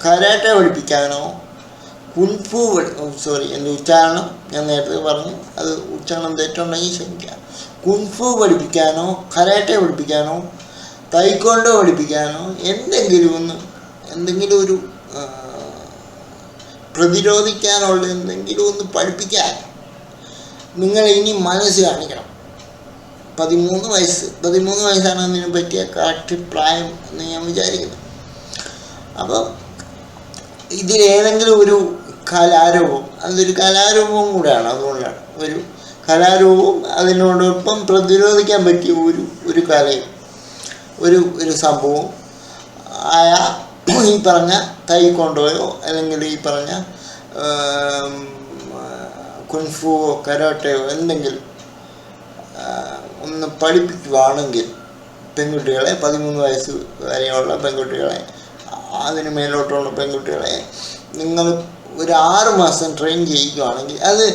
കരാട്ടെ പഠിപ്പിക്കാനോ എൻ്റെ ഉച്ചാരണം ഞാൻ നേരത്തെ പറഞ്ഞു, അത് ഉച്ചാരണം തെറ്റുണ്ടെങ്കിൽ ക്ഷമിക്കാം. കുൻഫു പഠിപ്പിക്കാനോ കരാട്ടെ പഠിപ്പിക്കാനോ തൈക്കോണ്ടോ പഠിപ്പിക്കാനോ എന്തെങ്കിലും ഒരു പ്രതിരോധിക്കാനുള്ള എന്തെങ്കിലും ഒന്ന് പഠിപ്പിക്കാൻ നിങ്ങൾ ഇനി മനസ്സ് കാണിക്കണം. 13 വയസ്സാണ് അതിന് പറ്റിയ കറക്റ്റ് പ്രായം എന്ന് ഞാൻ വിചാരിക്കുന്നു. അപ്പോൾ ഇതിലേതെങ്കിലും ഒരു കലാരൂപം, അതൊരു കലാരൂപവും കൂടെയാണ്, അതുകൊണ്ടാണ് ഒരു കലാരൂപവും അതിനോടൊപ്പം പ്രതിരോധിക്കാൻ പറ്റിയ ഒരു കലയും ഒരു സംഭവം ആയ ഈ പറഞ്ഞ തൈക്കൊണ്ടോയോ അല്ലെങ്കിൽ ഈ പറഞ്ഞ കുൻഫുവോ കരാട്ടയോ എന്തെങ്കിലും ഒന്ന് പഠിപ്പിക്കുകയാണെങ്കിൽ പെൺകുട്ടികളെ 13 വയസ്സ് വരെയുള്ള പെൺകുട്ടികളെ, അതിന് മേലോട്ടുള്ള പെൺകുട്ടികളെ നിങ്ങൾ ഒരു 6 മാസം ട്രെയിൻ ചെയ്യിക്കുകയാണെങ്കിൽ, അത്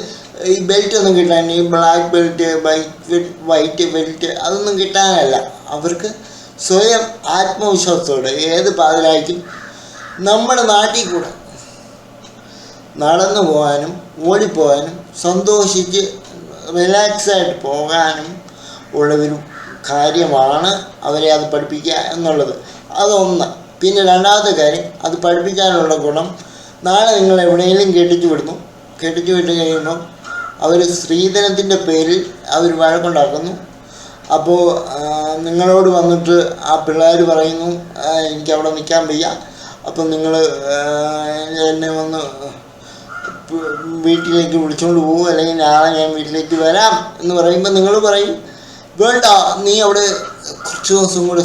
ഈ ബെൽറ്റ് ഒന്നും കിട്ടാൻ, ഈ ബ്ലാക്ക് ബെൽറ്റ് വൈറ്റ് ബെൽറ്റ് അതൊന്നും കിട്ടാനല്ല, അവർക്ക് സ്വയം ആത്മവിശ്വാസത്തോടെ ഏത് പാതിരായ്ക്കും നമ്മുടെ നാട്ടിൽ കൂടെ നടന്നു പോകാനും ഓടിപ്പോകാനും സന്തോഷിച്ച് റിലാക്സായിട്ട് പോകാനും ഉള്ളൊരു കാര്യമാണ് അവരെ അത് പഠിപ്പിക്കുക എന്നുള്ളത്. അതൊന്ന്. പിന്നെ രണ്ടാമത്തെ കാര്യം, അത് പഠിപ്പിക്കാനുള്ള ഗുണം, നാളെ നിങ്ങൾ എവിടെയെങ്കിലും കെട്ടിച്ചു വിട്ട് കഴിയുമ്പം അവർ സ്ത്രീധനത്തിൻ്റെ പേരിൽ അവർ വഴക്കുണ്ടാക്കുന്നു. അപ്പോൾ നിങ്ങളോട് വന്നിട്ട് ആ പിള്ളേർ പറയുന്നു എനിക്കവിടെ നിൽക്കാൻ വയ്യ, അപ്പം നിങ്ങൾ എന്നെ വന്ന് വീട്ടിലേക്ക് വിളിച്ചുകൊണ്ട് പോകും, അല്ലെങ്കിൽ നാളെ ഞാൻ വീട്ടിലേക്ക് വരാം എന്ന് പറയുമ്പോൾ നിങ്ങൾ പറയും വേണ്ട, നീ അവിടെ കുറച്ച് ദിവസം കൂടെ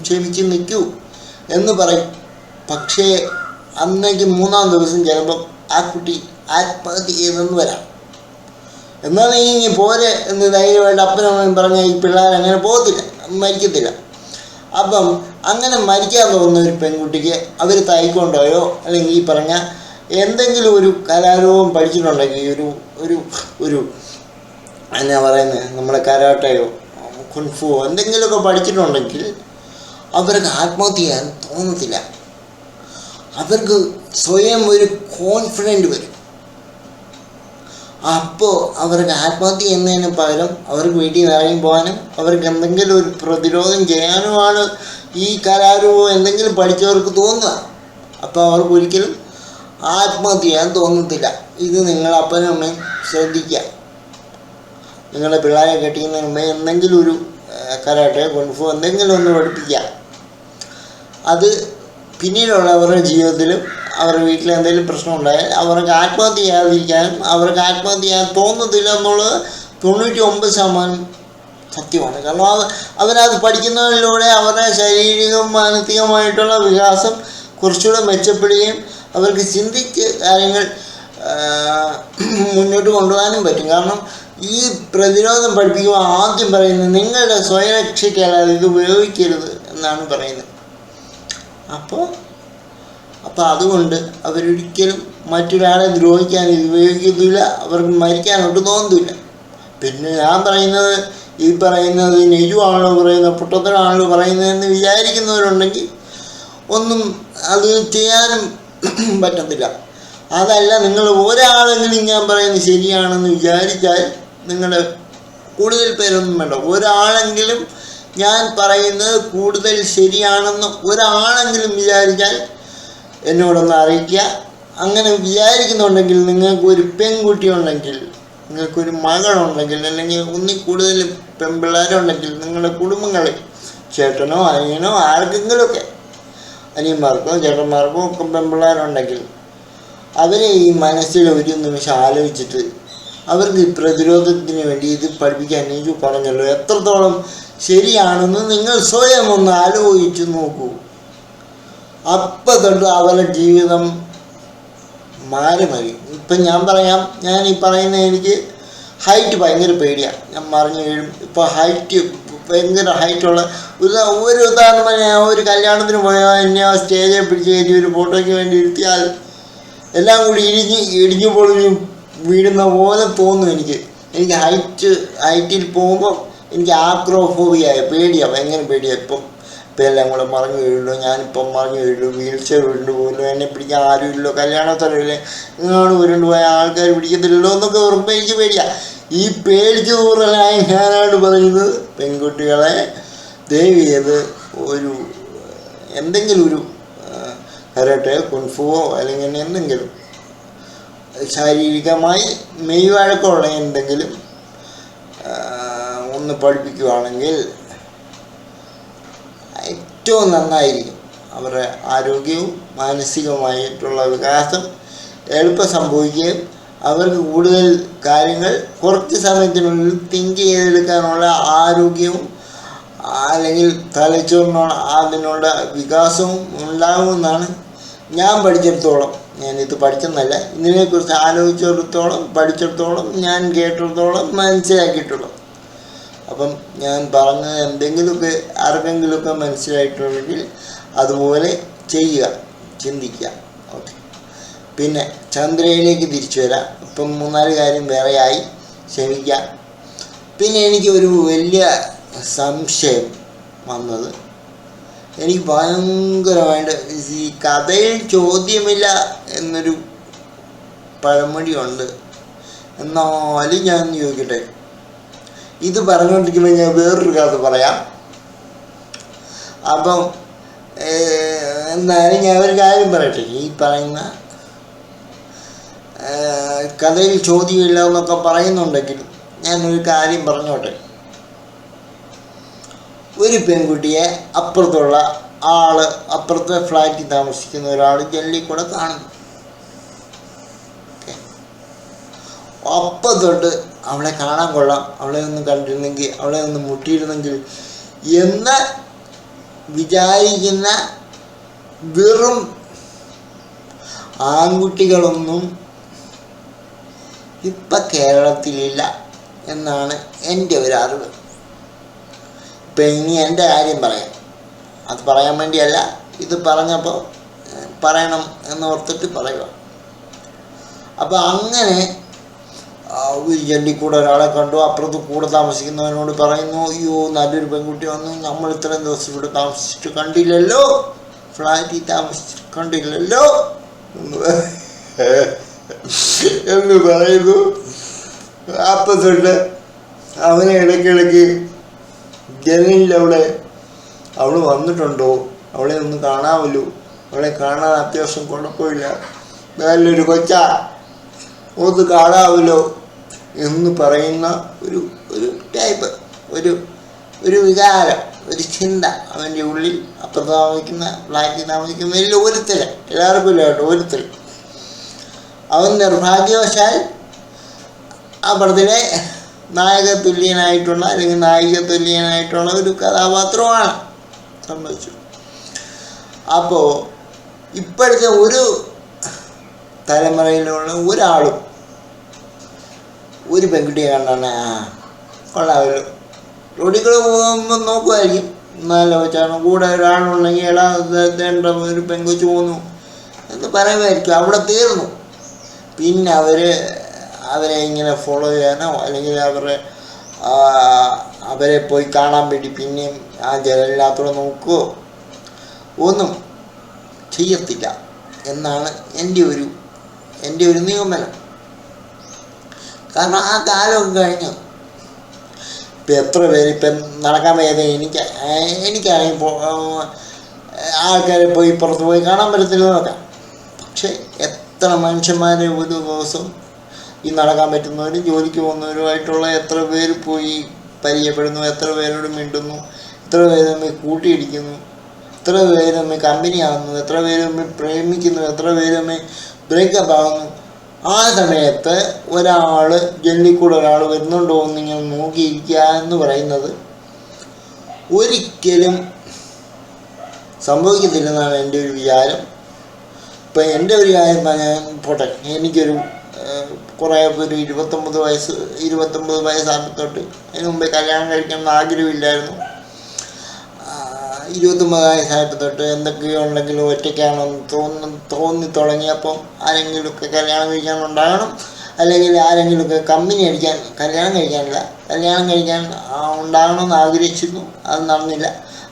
ക്ഷമിച്ച് നിൽക്കൂ എന്ന് പറയും. പക്ഷേ അന്നേക്ക് 3-ാം ദിവസം ചിലപ്പം ആ കുട്ടി ആത്മഹത്യ ചെയ്തെന്ന് വരാം. എന്നാൽ നീ പോരെ എന്ന് ധൈര്യമായിട്ട് അപ്പനും അമ്മയും പറഞ്ഞാൽ ഈ പിള്ളേർ അങ്ങനെ പോകത്തില്ല, മരിക്കത്തില്ല. അപ്പം അങ്ങനെ മരിക്കാൻ തോന്നുന്ന ഒരു പെൺകുട്ടിക്ക് അവർ തൈക്കൊണ്ടോയോ അല്ലെങ്കിൽ ഈ പറഞ്ഞ എന്തെങ്കിലും ഒരു കലാരൂപം പഠിച്ചിട്ടുണ്ടെങ്കിൽ, ഒരു എന്നാ പറയുന്നത്, നമ്മുടെ കരാട്ടയോ കുൻഫുവോ എന്തെങ്കിലുമൊക്കെ പഠിച്ചിട്ടുണ്ടെങ്കിൽ അവർക്ക് ആത്മഹത്യ ചെയ്യാൻ തോന്നത്തില്ല. അവർക്ക് സ്വയം ഒരു കോൺഫിഡൻറ്റ് വരും. അപ്പോൾ അവർക്ക് ആത്മഹത്യ ചെയ്യുന്നതിന് പകരം അവർക്ക് വീട്ടിൽ നിന്ന് ഇറങ്ങി പോകാനും അവർക്ക് എന്തെങ്കിലും ഒരു പ്രതിരോധം ചെയ്യാനുമാണ് ഈ കലാരൂപം എന്തെങ്കിലും പഠിച്ചവർക്ക് തോന്നുക. അപ്പോൾ അവർക്ക് ഒരിക്കലും ആത്മഹത്യ ചെയ്യാൻ തോന്നത്തില്ല. ഇത് നിങ്ങൾ അപ്പനും അമ്മയും ശ്രദ്ധിക്കുക. നിങ്ങളുടെ പിള്ളേരെ കെട്ടിക്കുന്നതിന് മുമ്പേ എന്തെങ്കിലും ഒരു കരാട്ടെ കുൻഫു എന്തെങ്കിലും ഒന്ന് പഠിപ്പിക്കുക. അത് പിന്നീടുള്ള അവരുടെ ജീവിതത്തിലും അവരുടെ വീട്ടിൽ എന്തെങ്കിലും പ്രശ്നം ഉണ്ടായാൽ അവർക്ക് ആത്മഹത്യ ചെയ്യാതിരിക്കാനും അവർക്ക് ആത്മഹത്യ ചെയ്യാൻ തോന്നത്തില്ല എന്നുള്ളത് 99% സത്യമാണ്. കാരണം അവരത് പഠിക്കുന്നതിലൂടെ അവരുടെ ശാരീരികവും മാനസികമായിട്ടുള്ള വികാസം കുറച്ചുകൂടെ മെച്ചപ്പെടുകയും അവർക്ക് ചിന്തിച്ച് കാര്യങ്ങൾ മുന്നോട്ട് കൊണ്ടുപോകാനും പറ്റും. കാരണം ഈ പ്രതിരോധം പഠിപ്പിക്കുമ്പോൾ ആദ്യം പറയുന്നത് നിങ്ങളുടെ സ്വയരക്ഷയ്ക്കല്ലാതെ ഇത് ഉപയോഗിക്കരുത് എന്നാണ് പറയുന്നത്. അപ്പോൾ അതുകൊണ്ട് അവരൊരിക്കലും മറ്റൊരാളെ ദ്രോഹിക്കാൻ ഇത് ഉപയോഗിക്കത്തില്ല, അവർക്ക് മരിക്കാനൊട്ട് തോന്നത്തില്ല. പിന്നെ ഞാൻ പറയുന്നത് ഈ പറയുന്നത് നെജുവാണല്ലോ പറയുന്നത്, പൊട്ടത്തരാണല്ലോ പറയുന്നതെന്ന് വിചാരിക്കുന്നവരുണ്ടെങ്കിൽ ഒന്നും അത് ചെയ്യാനും പറ്റത്തില്ല. അതല്ല, നിങ്ങൾ ഒരാളെങ്കിലും ഞാൻ പറയുന്നത് ശരിയാണെന്ന് വിചാരിച്ചാൽ നിങ്ങൾ കൂടുതൽ പേരൊന്നും വേണ്ട, ഒരാളെങ്കിലും ഞാൻ പറയുന്നത് കൂടുതൽ ശരിയാണെന്ന് ഒരാളെങ്കിലും വിചാരിച്ചാൽ എന്നോടൊന്ന് അറിയിക്കുക. അങ്ങനെ വിചാരിക്കുന്നുണ്ടെങ്കിൽ, നിങ്ങൾക്കൊരു പെൺകുട്ടി ഉണ്ടെങ്കിൽ, നിങ്ങൾക്കൊരു മകളുണ്ടെങ്കിൽ, അല്ലെങ്കിൽ ഒന്നിൽ കൂടുതൽ പെൺപിള്ളേരുണ്ടെങ്കിൽ, നിങ്ങളുടെ കുടുംബങ്ങളിൽ ചേട്ടനോ അനിയനോ ആർക്കെങ്കിലുമൊക്കെ, അനിയന്മാർക്കോ ചേട്ടന്മാർക്കോ ഒക്കെ പെൺപിള്ളേരുണ്ടെങ്കിൽ അവരെ ഈ മനസ്സിൽ ഒരു നിമിഷം ആലോചിച്ചിട്ട് അവർക്ക് ഈ പ്രതിരോധത്തിന് വേണ്ടി ഇത് പഠിപ്പിക്കാൻ നീജു പറഞ്ഞല്ലോ, എത്രത്തോളം ശരിയാണെന്ന് നിങ്ങൾ സ്വയം ഒന്ന് ആലോചിച്ച് നോക്കൂ. അപ്പം തൊട്ട് അവരുടെ ജീവിതം മാറി. ഇപ്പം ഞാൻ പറയാം, ഞാൻ ഈ പറയുന്ന എനിക്ക് ഹൈറ്റ് ഭയങ്കര പേടിയാണ്, ഞാൻ മറിഞ്ഞു വീഴും. ഇപ്പോൾ ഹൈറ്റ് ഭയങ്കര ഹൈറ്റുള്ള ഒരു ഉദാഹരണം പറഞ്ഞാൽ ഒരു കല്യാണത്തിന് പോയാൽ എന്നെ ആ സ്റ്റേജിൽ പിടിച്ച് കയറ്റി ഒരു ഫോട്ടോയ്ക്ക് വേണ്ടി ഇരുത്തിയാൽ എല്ലാം കൂടി ഇടിഞ്ഞു പൊളിഞ്ഞു വീഴുന്ന പോലെ തോന്നും എനിക്ക് ഹൈറ്റിൽ പോകുമ്പോൾ എനിക്ക് ആക്രോഫോബിയായ പേടിയാണ്, ഭയങ്കര പേടിയാണ്. ഇപ്പം എല്ലാം കൂടെ മറിഞ്ഞു വീഴുള്ളൂ, ഞാനിപ്പം മറിഞ്ഞു വീഴുള്ളൂ, വീൽ ചെയർ ഉരുണ്ട് പോലും, എന്നെ പിടിക്കാൻ ആരുമില്ലോ, കല്യാണസ്ഥലമില്ലേ, ഇങ്ങോട്ട് ഉരുണ്ട് പോയ ആൾക്കാർ പിടിക്കത്തില്ലല്ലോ എന്നൊക്കെ ഓർക്കുമ്പോൾ എനിക്ക് പേടിയാണ്. ഈ പേടിച്ച് കൂടുതലായി ഞാനായിട്ട് പറയുന്നത് പെൺകുട്ടികളെ ദയവ് ചെയ്ത് എന്തെങ്കിലും ഒരു കരാട്ടെ കുൻഫുവോ അല്ലെങ്കിൽ എന്തെങ്കിലും ശാരീരികമായി മെയ് വഴക്കമുള്ള എന്തെങ്കിലും ഒന്ന് പഠിപ്പിക്കുകയാണെങ്കിൽ ഏറ്റവും നന്നായിരിക്കും. അവരുടെ ആരോഗ്യവും മാനസികമായിട്ടുള്ള വികാസം എളുപ്പം സംഭവിക്കുകയും അവർക്ക് കൂടുതൽ കാര്യങ്ങൾ കുറച്ച് സമയത്തിനുള്ളിൽ തിങ്ക് ചെയ്തെടുക്കാനുള്ള ആരോഗ്യവും അല്ലെങ്കിൽ തലച്ചോറിനുള്ള അതിനുള്ള വികാസവും ഉണ്ടാകുമെന്നാണ് ഞാൻ പഠിച്ചിടത്തോളം. ഞാനിത് പഠിച്ചെന്നല്ല, ഇതിനെക്കുറിച്ച് ആലോചിച്ചിടത്തോളം പഠിച്ചിടത്തോളം ഞാൻ കേട്ടിടത്തോളം മനസ്സിലാക്കിയിട്ടുള്ളൂ. അപ്പം ഞാൻ പറഞ്ഞത് എന്തെങ്കിലുമൊക്കെ ആർക്കെങ്കിലുമൊക്കെ മനസ്സിലായിട്ടുണ്ടെങ്കിൽ അതുപോലെ ചെയ്യുക, ചിന്തിക്കുക. ഓക്കെ, പിന്നെ ചന്ദ്രയിലേക്ക് തിരിച്ചു വരാം. ഇപ്പം 3-4 കാര്യം വേറെയായി, ക്ഷമിക്കാം. പിന്നെ എനിക്ക് ഒരു വലിയ സംശയം വന്നത്, എനിക്ക് ഭയങ്കരമായിട്ട് ഈ കഥയിൽ ചോദ്യമില്ല എന്നൊരു പഴമൊഴിയുണ്ട്. എന്നാലും ഞാൻ ചോദിക്കട്ടെ, ഇത് പറഞ്ഞുകൊണ്ടിരിക്കുമ്പോൾ ഞാൻ വേറൊരു കഥ പറയാം. അപ്പം എന്നാലും ഞാൻ ഒരു കാര്യം പറയട്ടെ. ഈ പറയുന്ന കഥയിൽ ചോദ്യമില്ല എന്നൊക്കെ പറയുന്നുണ്ടെങ്കിലും ഞാനൊരു കാര്യം പറഞ്ഞോട്ടെ. ഒരു പെൺകുട്ടിയെ അപ്പുറത്തെ ഫ്ലാറ്റിൽ താമസിക്കുന്ന ഒരാൾ ജനലിൽ കൂടെ കാണുന്നു. അപ്പം തൊട്ട് അവളെ കാണാൻ കൊള്ളാം, അവളെ ഒന്ന് കണ്ടിരുന്നെങ്കിൽ, അവളെ ഒന്ന് മുട്ടിയിരുന്നെങ്കിൽ എന്ന് വിചാരിക്കുന്ന വെറും ആൺകുട്ടികളൊന്നും ഇപ്പം കേരളത്തിലില്ല എന്നാണ് എൻ്റെ ഒരു അറിവ്. ഇപ്പം ഇനി എൻ്റെ കാര്യം പറയാം. അത് പറയാൻ വേണ്ടിയല്ല, ഇത് പറഞ്ഞപ്പോൾ പറയണം എന്നോർത്തിട്ട് പറയുക. അപ്പോൾ അങ്ങനെ ഒരു ജല്ലിക്കൂടെ ഒരാളെ കണ്ടു, അപ്പുറത്ത് കൂടെ താമസിക്കുന്നവനോട് പറയുന്നു, അയ്യോ നല്ലൊരു പെൺകുട്ടി വന്നു, നമ്മൾ ഇത്രയും ദിവസം ഇവിടെ താമസിച്ചിട്ട് കണ്ടില്ലല്ലോ, ഫ്ലാറ്റിൽ താമസിച്ചിട്ട് കണ്ടില്ലല്ലോ എന്ന് പറയുന്നു. അപ്പം തൊട്ട് അവനെ ഇടയ്ക്കിടയ്ക്ക് ജനലിലവിടെ അവൾ വന്നിട്ടുണ്ടോ, അവളെ ഒന്ന് കാണാമല്ലോ, അവളെ കാണാൻ അത്യാവശ്യം കുഴപ്പമില്ല, നല്ലൊരു കൊച്ചാ, ഒന്ന് കാണാമല്ലോ എന്ന് പറയുന്ന ഒരു ടൈപ്പ് ഒരു വികാരം, ഒരു ചിന്ത അവൻ്റെ ഉള്ളിൽ അപ്പുറത്ത് താമസിക്കുന്ന ഫ്ലാറ്റിൽ താമസിക്കുന്നതിൽ ഒരുത്തൽ, എല്ലാവർക്കും ഇല്ല കേട്ടോ, ഒരുത്തൽ. അവൻ നിർഭാഗ്യവശാൽ ആ പടത്തിലെ നായകതുല്യനായിട്ടുള്ള അല്ലെങ്കിൽ നായികതുല്യനായിട്ടുള്ള ഒരു കഥാപാത്രമാണ് സംഭവിച്ചു. അപ്പോൾ ഇപ്പോഴത്തെ ഒരു തലമുറയിലുള്ള ഒരാളും ഒരു പെൺകുട്ടിയെ കണ്ടാണ് കൊള്ളാമല്ലോ, റോഡിൽ കൂടെ പോകുമ്പോൾ നോക്കുമായിരിക്കും, നല്ല വെച്ചാണ്, കൂടെ ഒരാളുണ്ടെങ്കിൽ ഇടേണ്ട ഒരു പെൺകൊച്ചു പോന്നു എന്ന് പറയുമായിരിക്കും. അവിടെ തീർന്നു. പിന്നെ അവരെ ഇങ്ങനെ ഫോളോ ചെയ്യാനോ അല്ലെങ്കിൽ അവരെ പോയി കാണാൻ വേണ്ടി പിന്നെയും ആ ജനലിനകത്തൂടെ നോക്കുകയോ ഒന്നും ചെയ്യത്തില്ല എന്നാണ് എൻ്റെ ഒരു നിഗമനം. കാരണം ആ കാലമൊക്കെ കഴിഞ്ഞു. ഇപ്പം എത്ര പേര് ഇപ്പം നടക്കാൻ വയ്യാതെ എനിക്കാണെങ്കിൽ ആൾക്കാരെ പോയി പുറത്ത് പോയി കാണാൻ പറ്റത്തില്ല നോക്കാം. പക്ഷെ എത്ര മനുഷ്യന്മാരെ ഒരു ദിവസം ഈ നടക്കാൻ പറ്റുന്നവരും ജോലിക്ക് പോകുന്നവരുമായിട്ടുള്ള എത്ര പേര് പോയി പരിചയപ്പെടുന്നു, എത്ര പേരോട് മിണ്ടുന്നു, എത്ര പേര് തമ്മിൽ കൂട്ടിയിടിക്കുന്നു, എത്ര പേര് തമ്മിൽ കമ്പനി ആകുന്നു, എത്ര പേര് തമ്മിൽ പ്രേമിക്കുന്നു, എത്ര പേര് തമ്മിൽ ബ്രേക്കപ്പ് ആകുന്നു. ആ സമയത്ത് ജനലിൽ ഒരാൾ വരുന്നുണ്ടോ എന്നിങ്ങനെ നോക്കിയിരിക്കുക എന്ന് പറയുന്നത് ഒരിക്കലും സംഭവിക്കത്തില്ലെന്നാണ് എൻ്റെ ഒരു വിചാരം. ഇപ്പം എൻ്റെ ഒരു കാര്യം ഞാൻ പോട്ടെ, എനിക്കൊരു കുറേ പേര് 29 വയസ്സാകുമ്പോൾ തൊട്ട്, അതിന് മുമ്പേ കല്യാണം കഴിക്കണമെന്ന് ആഗ്രഹമില്ലായിരുന്നു. 29 വയസ്സായപ്പോൾ തൊട്ട് എന്തൊക്കെയോ ഉണ്ടെങ്കിലും ഒറ്റയ്ക്കാണെന്ന് തോന്നി തുടങ്ങിയപ്പം ആരെങ്കിലുമൊക്കെ കല്യാണം കഴിക്കാനുണ്ടാകണം, അല്ലെങ്കിൽ ആരെങ്കിലുമൊക്കെ കല്യാണം കഴിക്കാൻ ഉണ്ടാകണമെന്ന് ആഗ്രഹിച്ചിരുന്നു. അത് നടന്നില്ല.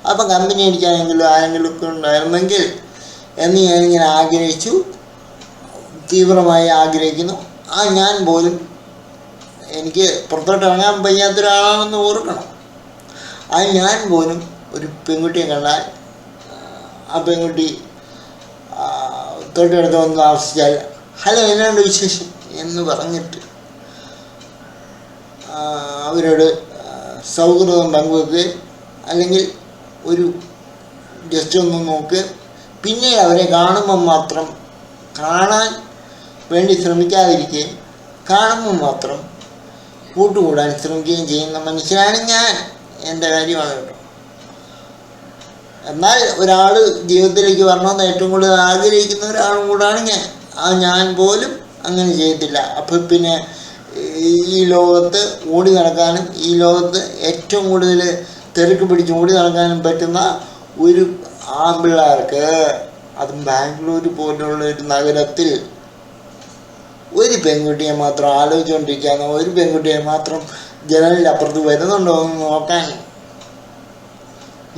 അപ്പം കമ്പനി അടിക്കാനെങ്കിലും ആരെങ്കിലുമൊക്കെ ഉണ്ടായിരുന്നെങ്കിൽ എന്ന് ഞാനിങ്ങനെ ആഗ്രഹിച്ചു, തീവ്രമായി ആഗ്രഹിക്കുന്നു. ഞാൻ പോലും എനിക്ക് പുറത്തോട്ട് ഇറങ്ങാൻ വയ്യാത്തൊരാളാണെന്ന് ഓർക്കണം. ഞാൻ പോലും ഒരു പെൺകുട്ടിയെ കണ്ടാൽ ആ പെൺകുട്ടി തൊട്ടടുത്ത് വന്ന് താമസിച്ചാൽ ഹലോ എന്നാണ്ട് വിശേഷം എന്ന് പറഞ്ഞിട്ട് അവരോട് സൗഹൃദം പങ്കുവെക്കുകയും അല്ലെങ്കിൽ ഒരു ജസ്റ്റ് ഒന്ന് നോക്ക്, പിന്നീട് അവരെ കാണുമ്പം മാത്രം കാണാൻ വേണ്ടി ശ്രമിക്കാതിരിക്കുകയും കാണുമ്പോൾ മാത്രം കൂട്ടുകൂടാൻ ശ്രമിക്കുകയും ചെയ്യുന്ന മനുഷ്യനാണ് ഞാൻ. എൻ്റെ കാര്യമാണ് കേട്ടോ. എന്നാൽ ഒരാൾ ജീവിതത്തിലേക്ക് വരണമെന്ന് ഏറ്റവും കൂടുതൽ ആഗ്രഹിക്കുന്ന ഒരാളും കൂടാണ് ഞാൻ പോലും അങ്ങനെ ചെയ്യത്തില്ല. അപ്പം പിന്നെ ഈ ലോകത്ത് ഓടി നടക്കാനും ഈ ലോകത്ത് ഏറ്റവും കൂടുതൽ തിരക്ക് പിടിച്ച് ഓടി നടക്കാനും പറ്റുന്ന ഒരു ആൺപിള്ളേർക്ക്, അതും ബാംഗ്ലൂർ പോലുള്ള ഒരു നഗരത്തിൽ ഒരു പെൺകുട്ടിയെ മാത്രം ആലോചിച്ചുകൊണ്ടിരിക്കുകയാണ്, ഒരു പെൺകുട്ടിയെ മാത്രം ജനലിൻ്റെ അപ്പുറത്ത് വരുന്നുണ്ടോ എന്ന്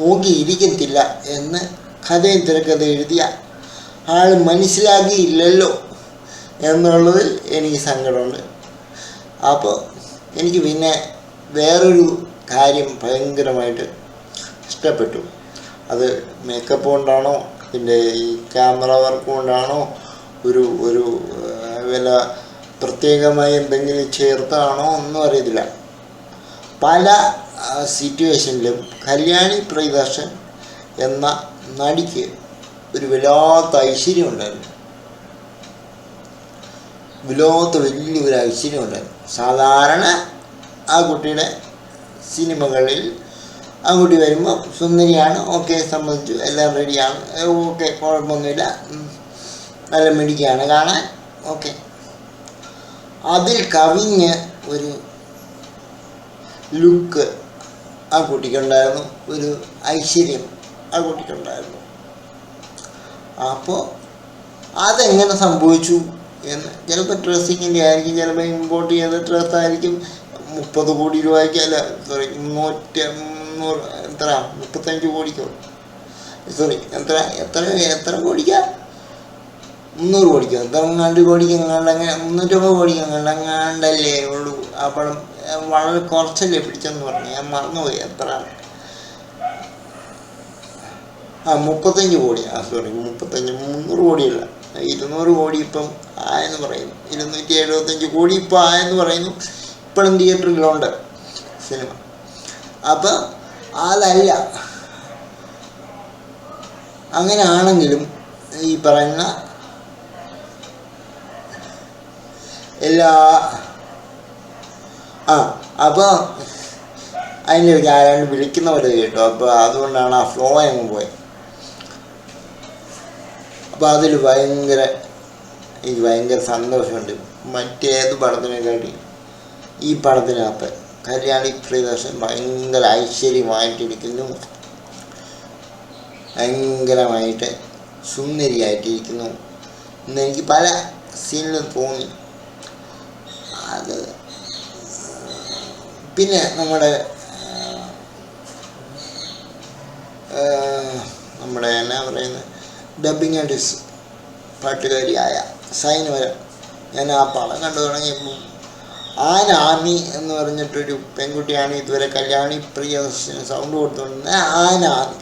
നോക്കിയിരിക്കത്തില്ല എന്ന് കഥയും തിരക്കഥ എഴുതിയ ആൾ മനസ്സിലാക്കിയില്ലല്ലോ എന്നുള്ളതിൽ എനിക്ക് സങ്കടമുണ്ട്. അപ്പോൾ എനിക്ക് പിന്നെ വേറൊരു കാര്യം ഭയങ്കരമായിട്ട് ഇഷ്ടപ്പെട്ടു. അത് മേക്കപ്പ് കൊണ്ടാണോ പിന്നെ ഈ ക്യാമറ വർക്ക് കൊണ്ടാണോ ഒരു വില പ്രത്യേകമായി എന്തെങ്കിലും ചേർത്താണോ ഒന്നും അറിയത്തില്ല. പല സിറ്റുവേഷനിലും കല്യാണി പ്രിയദർശൻ എന്ന നടിക്ക് ഒരു വല്ലാത്ത ഐശ്വര്യം ഉണ്ടായിരുന്നു. വലിയൊരു ഐശ്വര്യം ഉണ്ടായിരുന്നു. സാധാരണ ആ കുട്ടിയുടെ സിനിമകളിൽ ആ കുട്ടി വരുമ്പോൾ സുന്ദരിയാണ്, ഓക്കെ, സമ്മതിച്ചു, എല്ലാം റെഡിയാണ്, ഓക്കെ, കുഴപ്പമൊന്നുമില്ല, നല്ല മിടിക്കാണ് കാണാൻ, ഓക്കെ. അതിൽ കവിഞ്ഞ് ഒരു ലുക്ക് ആ കുട്ടിക്കുണ്ടായിരുന്നു, ഒരു ഐശ്വര്യം ആ കുട്ടിക്കുണ്ടായിരുന്നു. അപ്പോൾ അതെങ്ങനെ സംഭവിച്ചു എന്ന്, ചിലപ്പോൾ ഡ്രസ്സിങ്ങിൻ്റെ ആയിരിക്കും, ചിലപ്പോൾ ഇമ്പോർട്ട് ചെയ്ത ഡ്രസ്സായിരിക്കും. 30 കോടി രൂപയ്ക്ക്, അല്ല സോറി 35 കോടിക്കോ, സോറി എത്ര കോടിക്കാ, 300 കോടിക്കോ, എത്രങ്ങാണ്ട് കോടിക്കങ്ങാണ്ട്, അങ്ങനെ 350 കോടിക്കങ്ങാണ്ടല്ലേ ഉള്ളൂ ആ പടം. വളരെ കുറച്ചല്ലേ പിടിച്ചെന്ന് പറഞ്ഞു, ഞാൻ മറന്നുപോയി എത്ര. 35 കോടി, സോറി 300 കോടിയല്ല, 200 കോടി ഇപ്പം ആയെന്ന് പറയുന്നു, 275 കോടി ഇപ്പം ആയെന്ന് പറയുന്നു. ഇപ്പോഴും തിയേറ്ററിലുണ്ട് സിനിമ. അപ്പം അതല്ല, അങ്ങനെ ആണെങ്കിലും ഈ പറയുന്ന എല്ലാ അപ്പോൾ അതിൻ്റെ ഒരു ആരാണ്ട് വിളിക്കുന്നവരെ കേട്ടോ. അപ്പോൾ അതുകൊണ്ടാണ് ആ ഫ്ലോ അങ്ങ് പോയത്. അപ്പോൾ അതിൽ എനിക്ക് ഭയങ്കര സന്തോഷമുണ്ട്. മറ്റേത് പടത്തിനെക്കാട്ടി ഈ പടത്തിനകത്ത് കല്യാണി പ്രിയദർശൻ ഭയങ്കര ഐശ്വര്യമായിട്ടിരിക്കുന്നു, ഭയങ്കരമായിട്ട് സുന്ദരിയായിട്ടിരിക്കുന്നു എന്നെനിക്ക് പല സീനിലും തോന്നി. അത് പിന്നെ നമ്മുടെ എന്നാ പറയുന്നത്, ഡബ്ബിങ് ആർട്ടിസ്റ്റ് പാട്ടുകാരിയായ സൈനോര, ഞാൻ ആ പടം കണ്ടു തുടങ്ങിയപ്പോൾ ആനാമി എന്ന് പറഞ്ഞിട്ടൊരു പെൺകുട്ടിയാണ് ഇതുവരെ കല്യാണി പ്രിയദർശന് സൗണ്ട് കൊടുത്തുകൊണ്ടിരുന്നത്. ആനാമി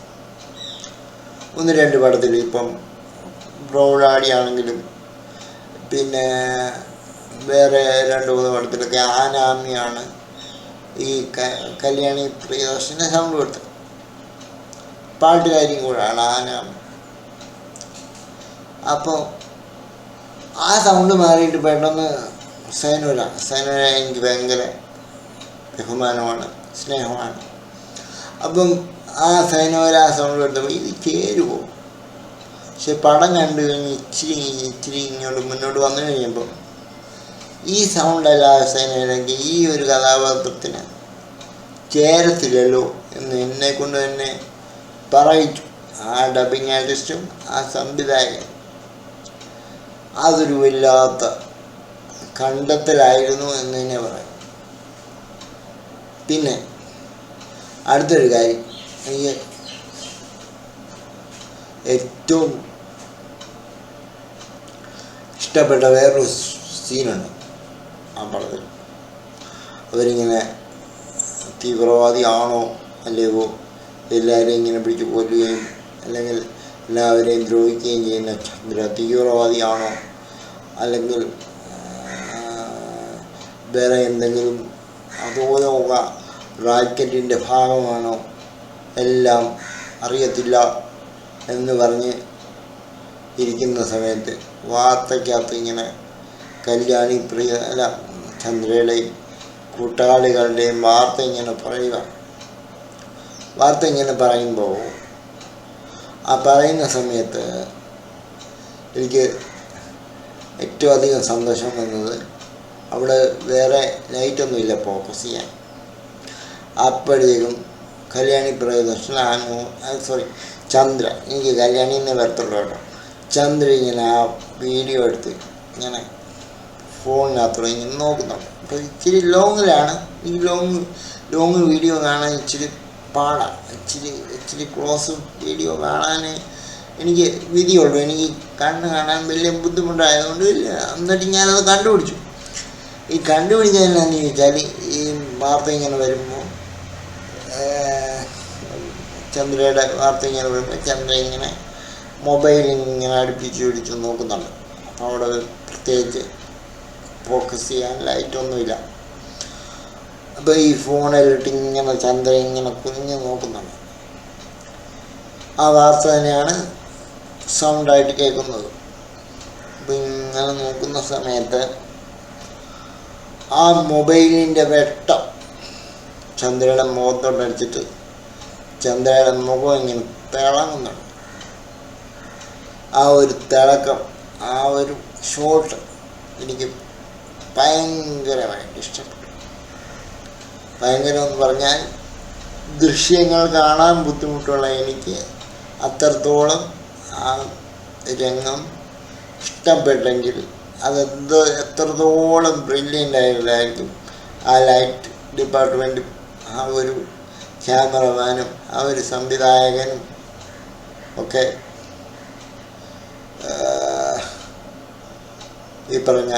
1-2 പടത്തിൽ, ഇപ്പം ബ്രൗഡാടിയാണെങ്കിലും പിന്നെ വേറെ 2-3 പടത്തിലൊക്കെ ആനാമിയാണ് ഈ കല്യാണി പ്രിയദർശന് സൗണ്ട് കൊടുത്തത്. പാട്ടുകാരിയും കൂടാണ് ആനാമി. അപ്പോൾ ആ സൗണ്ട് മാറിയിട്ട് പെട്ടെന്ന് സൈനോര എനിക്ക് ഭയങ്കര ബഹുമാനമാണ്, സ്നേഹമാണ്. അപ്പം ആ സൈനോര സൗണ്ട് എടുത്തപ്പോൾ ഇത് ചേരുമോ? പക്ഷെ പടം കണ്ടു കഴിഞ്ഞ് ഇച്ചിരി ഇങ്ങോട്ട് മുന്നോട്ട് വന്നു കഴിഞ്ഞപ്പോൾ ഈ സൗണ്ടല്ലാതെ സേനയിലെങ്കിൽ ഈ ഒരു കഥാപാത്രത്തിന് ചേരത്തില്ലല്ലോ എന്ന് എന്നെ കൊണ്ട് തന്നെ പറയിച്ചു ആ ഡബിങ് ആർട്ടിസ്റ്റും ആ സംവിധായകനും. അതൊരു വല്ലാത്ത കണ്ടെത്തലായിരുന്നു എന്ന് തന്നെ പറയും. പിന്നെ അടുത്തൊരു കാര്യം, എനിക്ക് ഏറ്റവും ഇഷ്ടപ്പെട്ട വേറൊരു സീനുണ്ട് ആ പടത്തിൽ. അവരിങ്ങനെ തീവ്രവാദിയാണോ അല്ലയോ, എല്ലാവരെയും ഇങ്ങനെ പിടിച്ച് കൊല്ലുകയും അല്ലെങ്കിൽ എല്ലാവരെയും ദ്രോഹിക്കുകയും ചെയ്യുന്ന ചന്ദ്ര തീവ്രവാദിയാണോ അല്ലെങ്കിൽ വേറെ എന്തെങ്കിലും അധോലോക റാക്കറ്റിൻ്റെ ഭാഗമാണോ എല്ലാം അറിയത്തില്ല എന്ന് പറഞ്ഞ് ഇരിക്കുന്ന സമയത്ത് വാർത്തയ്ക്കകത്ത് ഇങ്ങനെ കല്യാണി പ്രിയ അല്ല ചന്ദ്രയുടെയും കൂട്ടാളികളുടെയും വാർത്ത ഇങ്ങനെ പറയുമ്പോൾ ആ പറയുന്ന സമയത്ത് എനിക്ക് ഏറ്റവും അധികം സന്തോഷം വന്നത്, അവിടെ വേറെ ലൈറ്റൊന്നുമില്ല ഫോക്കസ് ചെയ്യാൻ. അപ്പോഴേക്കും കല്യാണി പ്രിയദർശൻ ചന്ദ്ര, എനിക്ക് കല്യാണിന്നെ വരത്തുള്ളൂ കേട്ടോ, ചന്ദ്ര ഇങ്ങനെ ആ വീഡിയോ എടുത്ത് ഇങ്ങനെ ഫോണിനകത്തോടെ ഇങ്ങനെ നോക്കുന്നുണ്ട്. അപ്പോൾ ഇച്ചിരി ലോങ്ങിലാണ്, ഈ ലോങ് വീഡിയോ കാണാൻ ഇച്ചിരി പാടാണ്, ഇച്ചിരി ക്ലോസ് വീഡിയോ കാണാൻ എനിക്ക് വിധിയുള്ളൂ. എനിക്ക് കണ്ണ് കാണാൻ വലിയ ബുദ്ധിമുട്ടായതുകൊണ്ട് എന്നിട്ട് ഞാനത് കണ്ടുപിടിച്ചു. ഈ കണ്ടുപിടിച്ചതെന്നാന്ന് ചോദിച്ചാൽ, ഈ വാർത്ത ഇങ്ങനെ വരുമ്പോൾ ചന്ദ്രയുടെ വാർത്ത ഇങ്ങനെ വരുമ്പോൾ ചന്ദ്ര ഇങ്ങനെ മൊബൈലിങ്ങനെ അടുപ്പിച്ച് പിടിച്ച് നോക്കുന്നുണ്ട്. അപ്പോൾ അവിടെ പ്രത്യേകിച്ച് ഫോക്കസ് ചെയ്യാൻ ലൈറ്റൊന്നുമില്ല. അപ്പോൾ ഈ ഫോണിലിട്ട് ഇങ്ങനെ ചന്ദ്ര ഇങ്ങനെ കുനിഞ്ഞ് നോക്കുന്നുണ്ട്. ആ വാർത്ത തന്നെയാണ് സൗണ്ടായിട്ട് കേൾക്കുന്നത്. അപ്പോൾ ഇങ്ങനെ നോക്കുന്ന സമയത്ത് ആ മൊബൈലിൻ്റെ വെട്ടം ചന്ദ്രയുടെ മുഖത്തോട്ടടിച്ചിട്ട് ചന്ദ്രയുടെ മുഖം ഇങ്ങനെ തിളങ്ങുന്നുണ്ട്. ആ ഒരു തിളക്കം, ആ ഒരു ഷോട്ട് എനിക്ക് ഭയങ്കരമായിട്ട് ഇഷ്ടപ്പെട്ടു. ഭയങ്കരമെന്ന് പറഞ്ഞാൽ ദൃശ്യങ്ങൾ കാണാൻ ബുദ്ധിമുട്ടുള്ള എനിക്ക് അത്രത്തോളം ആ രംഗം ഇഷ്ടപ്പെട്ടെങ്കിൽ അതെന്ത് എത്രത്തോളം ബ്രില്യൻ്റ് ആയതായിരിക്കും ആ ലൈറ്റ് ഡിപ്പാർട്ട്മെൻറ്റും ആ ഒരു ക്യാമറമാനും ആ ഒരു സംവിധായകനും ഒക്കെ ഈ പറഞ്ഞ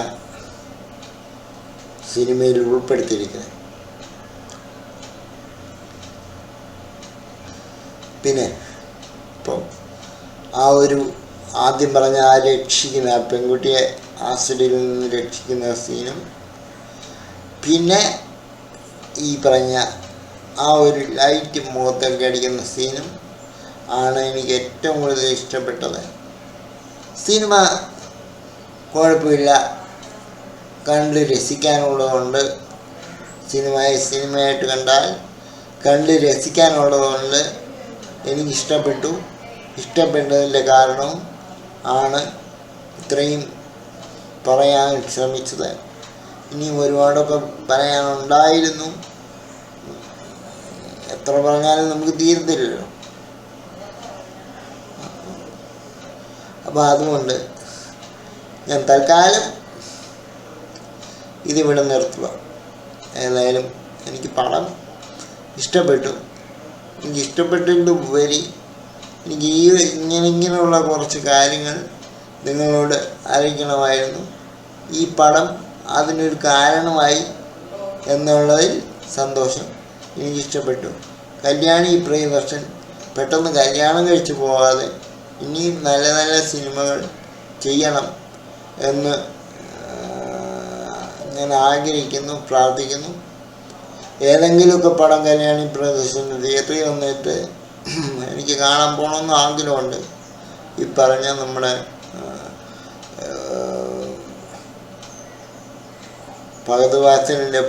സിനിമയിൽ ഉൾപ്പെടുത്തിയിരിക്കുന്നത്. പിന്നെ ഇപ്പം ആ ഒരു ആദ്യം പറഞ്ഞ ആ രക്ഷിക്കുന്ന ആ പെൺകുട്ടിയെ ആസിഡിൽ നിന്ന് രക്ഷിക്കുന്ന സീനും, പിന്നെ ഈ പറഞ്ഞ ആ ഒരു ലൈറ്റ് മുഖത്തൊക്കെ അടിക്കുന്ന സീനും ആണ് എനിക്ക് ഏറ്റവും കൂടുതൽ ഇഷ്ടപ്പെട്ടത്. സിനിമ കുഴപ്പമില്ല, കണ്ട് രസിക്കാനുള്ളതുകൊണ്ട്, സിനിമയായിട്ട് കണ്ടാൽ കണ്ട് രസിക്കാനുള്ളതുകൊണ്ട് എനിക്കിഷ്ടപ്പെട്ടു. ഇഷ്ടപ്പെട്ടതിൻ്റെ കാരണം ആണ് ഇത്രയും പറയാൻ ശ്രമിച്ചത്. ഇനിയും ഒരുപാടൊക്കെ പറയാനുണ്ടായിരുന്നു, എത്ര പറഞ്ഞാലും നമുക്ക് തീരത്തില്ലല്ലോ. അപ്പോൾ അതുകൊണ്ട് ഞാൻ തൽക്കാലം ഇതിവിടെ നിർത്തുക. ഏതായാലും എനിക്ക് പടം ഇഷ്ടപ്പെട്ടു. എനിക്ക് ഇഷ്ടപ്പെട്ടതിലുപരി എനിക്ക് ഇങ്ങനെയുള്ള കുറച്ച് കാര്യങ്ങൾ നിങ്ങളോട് അറിയിക്കണമായിരുന്നു. ഈ പടം അതിനൊരു കാരണമായി എന്നുള്ളതിൽ സന്തോഷം. എനിക്കിഷ്ടപ്പെട്ടു. കല്യാണി പ്രിയദർശൻ പെട്ടെന്ന് കല്യാണം കഴിച്ചു പോകാതെ ഇനിയും നല്ല നല്ല സിനിമകൾ ചെയ്യണം എന്ന് ഞാൻ ആഗ്രഹിക്കുന്നു, പ്രാർത്ഥിക്കുന്നു. ഏതെങ്കിലുമൊക്കെ പടം കല്യാണി പ്രിയദർശൻ തിയേറ്ററിൽ വന്നിട്ട് എനിക്ക് കാണാൻ പോകണമെന്ന് ആഗ്രഹമുണ്ട്. ഈ പറഞ്ഞ നമ്മുടെ ഭഗത് വാസനിൻ്റെ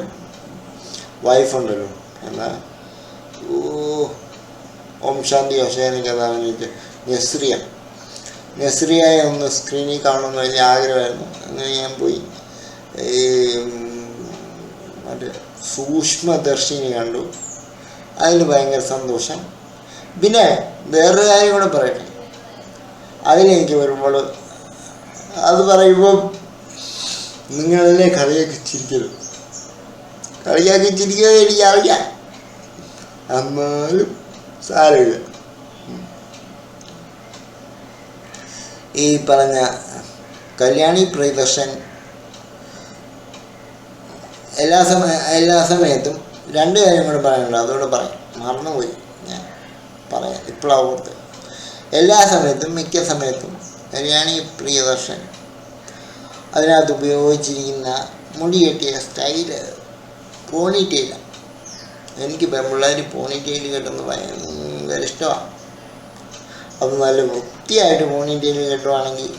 വൈഫുണ്ടല്ലോ, എന്നാ ഓം ശാന്തി ഹുസൈനി കഥാവിനിട്ട് നസ്രിയയെ ഒന്ന് സ്ക്രീനിൽ കാണണമെന്ന് വലിയ ആഗ്രഹമായിരുന്നു. അങ്ങനെ ഞാൻ പോയി. ഈ മറ്റേ സൂക്ഷ്മദർശിനി കണ്ടു. അതിൽ ഭയങ്കര സന്തോഷം. പിന്നെ വേറൊരു കാര്യം കൂടെ പറയട്ടെ. അതിലെനിക്ക് വരുമ്പോൾ അത് പറയുമ്പോൾ നിങ്ങളെന്നെ കളിയാക്കി ചിരിക്കരുത്. കളിയാക്കി ചിരിക്കുക എനിക്കറിയാം, എന്നാലും സാരമില്ല. ഈ പറഞ്ഞ കല്യാണി പ്രിയദർശൻ എല്ലാ സമയത്തും രണ്ട് കാര്യം കൂടെ പറയാനുണ്ട്. അതോടെ പറയും, മറന്നുപോയി ഞാൻ പറയാം, ഇപ്പോഴാണ് ഓർത്ത്. എല്ലാ സമയത്തും മിക്ക സമയത്തും കല്യാണി പ്രിയദർശൻ അതിനകത്ത് ഉപയോഗിച്ചിരിക്കുന്ന മുടി കെട്ടിയ സ്റ്റൈല് പോണിറ്റെയില. എനിക്ക് പെൺപിള്ളേർ പോണിറ്റെയിൽ കെട്ടുന്നത് ഭയങ്കര ഇഷ്ടമാണ്. അത് നല്ല വൃത്തിയായിട്ട് പോണിറ്റെയിൽ കെട്ടുവാണെങ്കിൽ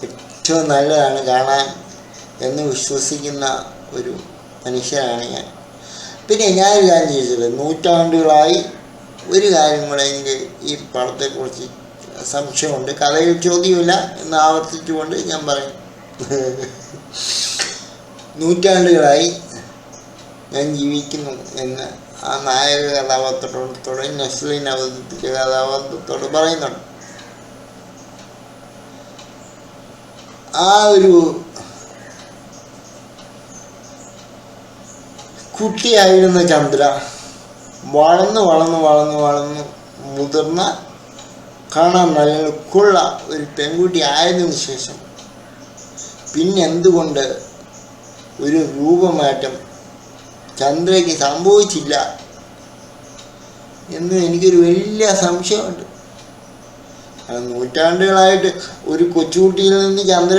ഏറ്റവും നല്ലതാണ് കാണാൻ എന്ന് വിശ്വസിക്കുന്ന ഒരു മനുഷ്യനാണ് ഞാൻ. പിന്നെ ഞാനൊരു കാര്യം ചോദിച്ചത്, നൂറ്റാണ്ടുകളായി ഒരു കാര്യം കൂടെ എനിക്ക് ഈ പടത്തെക്കുറിച്ച് സംശയമുണ്ട്. കഥയിൽ ചോദ്യമില്ല എന്ന് ആവർത്തിച്ചുകൊണ്ട് ഞാൻ പറയും. നൂറ്റാണ്ടുകളായി ഞാൻ ജീവിക്കുന്നു എന്ന് ആ നായക കഥാപാത്രത്തോട് നസ്ലിൻ അവതരിപ്പിച്ച കഥാപാത്രത്തോട് പറയുന്നുണ്ട്. ആ ഒരു കുട്ടിയായിരുന്ന ചന്ദ്ര വളർന്ന് മുതിർന്ന കാണാൻ നല്ല ലുക്കുള്ള ഒരു പെൺകുട്ടി ആയതിനു ശേഷം പിന്നെന്തുകൊണ്ട് ഒരു രൂപമാറ്റം ചന്ദ്രയ്ക്ക് സംഭവിച്ചില്ല എന്ന് എനിക്കൊരു വലിയ സംശയമുണ്ട്. നൂറ്റാണ്ടുകളായിട്ട് ഒരു കൊച്ചുകുട്ടിയിൽ നിന്ന് ചന്ദ്ര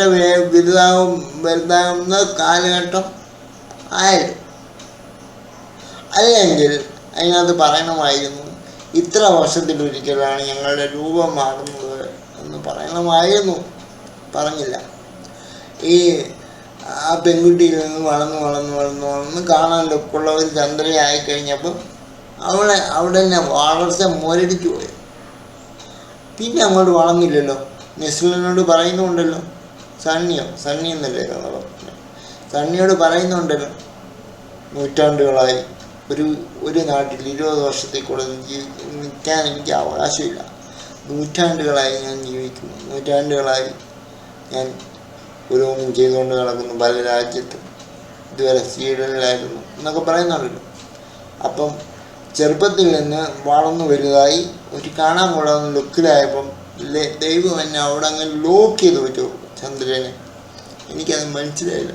വലുതാകുന്ന കാലഘട്ടം ആയിരുന്നു. അല്ലെങ്കിൽ അതിനകത്ത് പറയണമായിരുന്നു, ഇത്ര വർഷത്തിലൊരിക്കലാണ് ഞങ്ങളുടെ രൂപം മാറുന്നത് എന്ന് പറയണമായിരുന്നു. പറഞ്ഞില്ല. ഈ ആ പെൺകുട്ടിയിൽ നിന്ന് വളർന്ന് കാണാൻ ലുക്കുള്ള ഒരു ചന്ദ്രയായി കഴിഞ്ഞപ്പോൾ അവിടെ തന്നെ വളർച്ച മുരടിച്ചു പോയി. പിന്നെ അങ്ങോട്ട് വളർന്നില്ലല്ലോ. നെസ്ലിനോട് പറയുന്നുണ്ടല്ലോ, സണ്ണി എന്നല്ലേ സണ്ണിയോട് പറയുന്നുണ്ടല്ലോ, നൂറ്റാണ്ടുകളായി ഒരു നാട്ടിൽ 20 വർഷത്തിൽ കൂടുതൽ നിൽക്കാൻ എനിക്ക് അവകാശമില്ല. നൂറ്റാണ്ടുകളായി ഞാൻ ജീവിക്കുന്നു, നൂറ്റാണ്ടുകളായി ഞാൻ ഓരോന്നും ചെയ്തുകൊണ്ട് നടക്കുന്നു, പല രാജ്യത്തും, ഇതുവരെ സ്വീഡനിലായിരുന്നു എന്നൊക്കെ പറയുന്നുണ്ടല്ലോ. അപ്പം ചെറുപ്പത്തിൽ നിന്ന് വളർന്നു വലുതായി ഒരു കാണാൻ കൊള്ളാവുന്ന ലുക്കിലായപ്പം ദൈവം എന്നെ അവിടെ അങ്ങ് ലോക്ക് ചെയ്ത് വെച്ചു ചന്ദ്രനെ. എനിക്കത് മനസ്സിലായില്ല.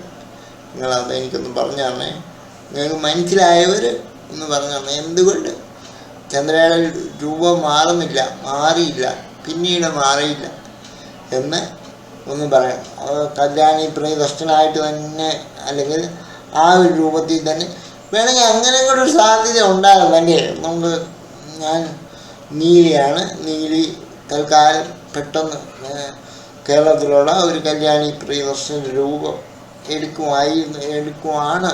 നിങ്ങളത് എനിക്കൊന്ന് പറഞ്ഞു തരണേ. നിങ്ങൾക്ക് മനസ്സിലായവർ ഒന്ന് പറഞ്ഞു തന്നെ, എന്തുകൊണ്ട് ചന്ദ്രയുടെ രൂപം മാറിയില്ല, പിന്നീട് മാറിയില്ല എന്ന് ഒന്ന് പറയാം. അത് കല്യാണി പ്രിയദർശനായിട്ട് തന്നെ, അല്ലെങ്കിൽ ആ ഒരു രൂപത്തിൽ തന്നെ വേണമെങ്കിൽ അങ്ങനെ കൂടെ ഒരു സാധ്യത ഉണ്ടാകുന്നല്ലേ. ഞാൻ നീലി തൽക്കാലം പെട്ടെന്ന് കേരളത്തിലുള്ള ഒരു കല്യാണി പ്രിയദർശൻ്റെ രൂപം എടുക്കുവാണ്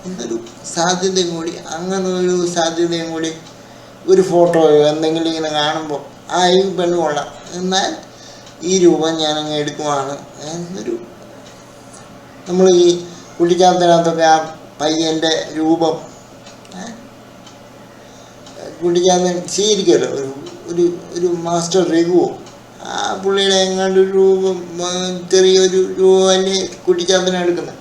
എന്നൊരു സാധ്യതയും കൂടി, അങ്ങനെ ഒരു സാധ്യതയും കൂടി ഒരു ഫോട്ടോയോ എന്തെങ്കിലും ഇങ്ങനെ കാണുമ്പോൾ ഈ പെണ്ണ് കൊള്ളാം, എന്നാൽ ഈ രൂപം ഞാനങ്ങ് എടുക്കുവാണ് എന്നൊരു, നമ്മൾ ഈ കുട്ടിക്കാലത്തിനകത്തൊക്കെ ആ പയ്യൻ്റെ രൂപം കുട്ടിക്കാലൻ സ്വീകരിക്കുമല്ലോ, ഒരു മാസ്റ്റർ രഘുവോ ആ പുള്ളിയുടെ എങ്ങാണ്ട് ഒരു രൂപം, ചെറിയൊരു രൂപമല്ലേ കുട്ടിച്ചാത്തനെ എടുക്കുന്നത്.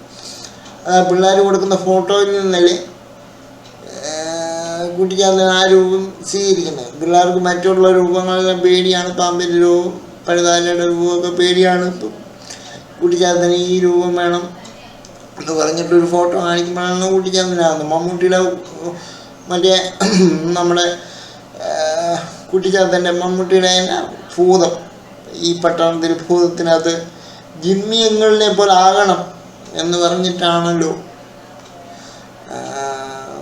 പിള്ളേർ കൊടുക്കുന്ന ഫോട്ടോയിൽ നിന്നല്ലേ കുട്ടിച്ചാത്തൻ ആ രൂപം സ്വീകരിക്കുന്നത്. പിള്ളേർക്ക് മറ്റുള്ള രൂപങ്ങളെല്ലാം പേടിയാണ്. പാമ്പിൻ്റെ രൂപം, പഴുതാലയുടെ രൂപമൊക്കെ പേടിയാണ്. ഇപ്പം കുട്ടിച്ചാത്തന് ഈ രൂപം വേണം എന്ന് പറഞ്ഞിട്ടൊരു ഫോട്ടോ കാണിക്കുമ്പോഴാണ് കുട്ടിച്ചാത്തനാകുന്നത്. മമ്മൂട്ടിയുടെ മറ്റേ നമ്മുടെ കുട്ടിച്ചാത്തൻ്റെ മമ്മൂട്ടിയുടെ ഭൂതം, ഈ പട്ടണത്തിൽ ഭൂതത്തിനകത്ത് ജിമ്മിയങ്ങളിനെ പോലെ ആകണം എന്ന് പറഞ്ഞിട്ടാണല്ലോ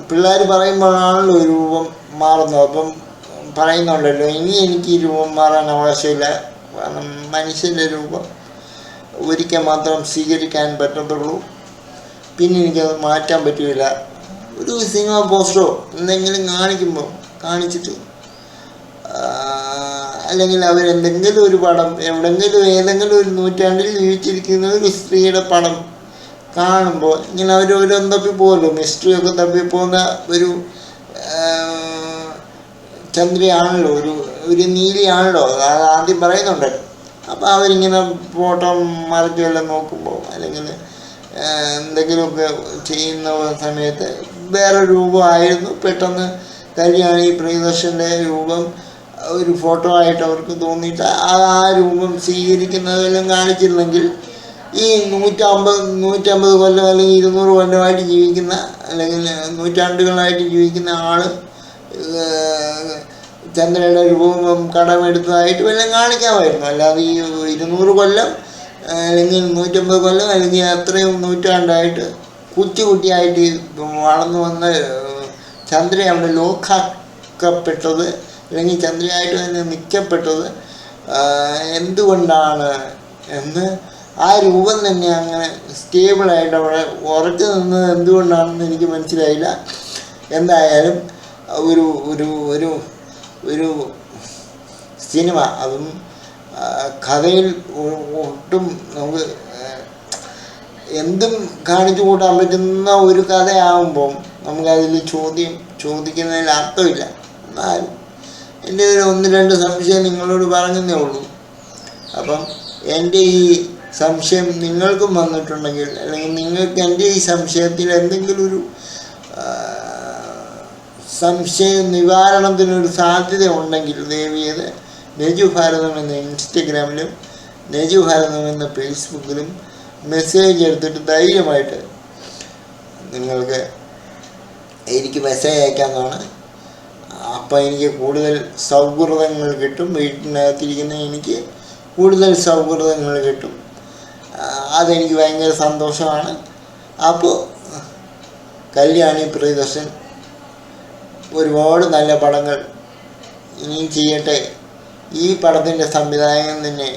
പിള്ളേർ പറയുമ്പോഴാണല്ലോ രൂപം മാറുന്നത്. അപ്പം പറയുന്നുണ്ടല്ലോ, ഇനി എനിക്ക് ഈ രൂപം മാറാൻ അവകാശമില്ല, കാരണം മനുഷ്യൻ്റെ രൂപം ഒരിക്കൽ മാത്രം സ്വീകരിക്കാൻ പറ്റത്തുള്ളൂ, പിന്നെ എനിക്കത് മാറ്റാൻ പറ്റില്ല. ഒരു സിനിമ പോസ്റ്ററോ എന്തെങ്കിലും കാണിച്ചിട്ട്, അല്ലെങ്കിൽ അവരെന്തെങ്കിലും ഒരു പടം, ഏതെങ്കിലും ഒരു നൂറ്റാണ്ടിൽ ജീവിച്ചിരിക്കുന്ന ഒരു സ്ത്രീയുടെ പടം കാണുമ്പോൾ ഇങ്ങനെ അവരവരും തപ്പിപ്പോകുമല്ലോ, മിസ്റ്ററിയൊക്കെ തപ്പിപ്പോകുന്ന ഒരു ചന്ദ്രയാണല്ലോ, ഒരു നീലിയാണല്ലോ, അത് ആദ്യം പറയുന്നുണ്ട്. അപ്പോൾ അവരിങ്ങനെ ഫോട്ടോ മറിച്ചെല്ലാം നോക്കുമ്പോൾ അല്ലെങ്കിൽ എന്തെങ്കിലുമൊക്കെ ചെയ്യുന്ന സമയത്ത് വേറെ രൂപമായിരുന്നു. പെട്ടെന്ന് കല്യാണി പ്രിയദർശൻ്റെ രൂപം ഒരു ഫോട്ടോ ആയിട്ട് അവർക്ക് തോന്നിയിട്ട് ആ രൂപം സ്വീകരിക്കുന്നതെല്ലാം കാണിച്ചിരുന്നെങ്കിൽ ഈ 150 കൊല്ലം അല്ലെങ്കിൽ 200 കൊല്ലമായിട്ട് ജീവിക്കുന്ന അല്ലെങ്കിൽ നൂറ്റാണ്ടുകളായിട്ട് ജീവിക്കുന്ന ആൾ ചന്ദ്രയുടെ രൂപം കടമെടുത്തതായിട്ട് വല്ലതും കാണിക്കാമായിരുന്നു. അല്ലാതെ ഈ 200 കൊല്ലം അല്ലെങ്കിൽ 150 കൊല്ലം അല്ലെങ്കിൽ അത്രയും നൂറ്റാണ്ടായിട്ട് കുട്ടിയായിട്ട് വളർന്നു വന്ന ചന്ദ്ര അവിടെ ലോക്കാക്കപ്പെട്ടത് അല്ലെങ്കിൽ ചന്ദ്രയായിട്ട് തന്നെ നിൽക്കപ്പെട്ടത് എന്തുകൊണ്ടാണ് എന്ന് ആ രൂപം തന്നെ അങ്ങനെ സ്റ്റേബിളായിട്ട് അവിടെ ഉറച്ചു നിന്നത് എന്തുകൊണ്ടാണെന്ന് എനിക്ക് മനസ്സിലായില്ല. എന്തായാലും ഒരു ഒരു ഒരു ഒരു സിനിമ, അതും കഥയിൽ ഒട്ടും നമുക്ക് എന്തും കാണിച്ചു കൂട്ടാൻ പറ്റുന്ന ഒരു കഥയാകുമ്പം നമുക്കതിൽ ചോദിക്കുന്നതിൽ അർത്ഥമില്ല. എന്നാലും എൻ്റെ ഒരു 1-2 സംശയം നിങ്ങളോട് പറഞ്ഞതേ ഉള്ളൂ. അപ്പം എൻ്റെ ഈ സംശയം നിങ്ങൾക്കും വന്നിട്ടുണ്ടെങ്കിൽ അല്ലെങ്കിൽ നിങ്ങൾക്ക് എൻ്റെ ഈ സംശയത്തിൽ എന്തെങ്കിലും ഒരു സംശയ നിവാരണത്തിനൊരു സാധ്യത ഉണ്ടെങ്കിൽ ദയവേത് നെജു ഭാരതം എന്ന ഇൻസ്റ്റഗ്രാമിലും നെജു ഭാരതം എന്ന ഫേസ്ബുക്കിലും മെസ്സേജ് എടുത്തിട്ട് ധൈര്യമായിട്ട് നിങ്ങൾക്ക് എനിക്ക് മെസ്സേജ് അയക്കാവുന്നതാണ്. അപ്പോൾ എനിക്ക് കൂടുതൽ സൗഹൃദങ്ങൾ കിട്ടും, വീട്ടിനകത്തിരിക്കുന്ന എനിക്ക് കൂടുതൽ സൗഹൃദങ്ങൾ കിട്ടും. അതെനിക്ക് ഭയങ്കര സന്തോഷമാണ്. അപ്പോൾ കല്യാണി പ്രിയദർശൻ ഒരുപാട് നല്ല പടങ്ങൾ ഇനിയും ചെയ്യട്ടെ. ഈ പടത്തിൻ്റെ സംവിധായകൻ തന്നെ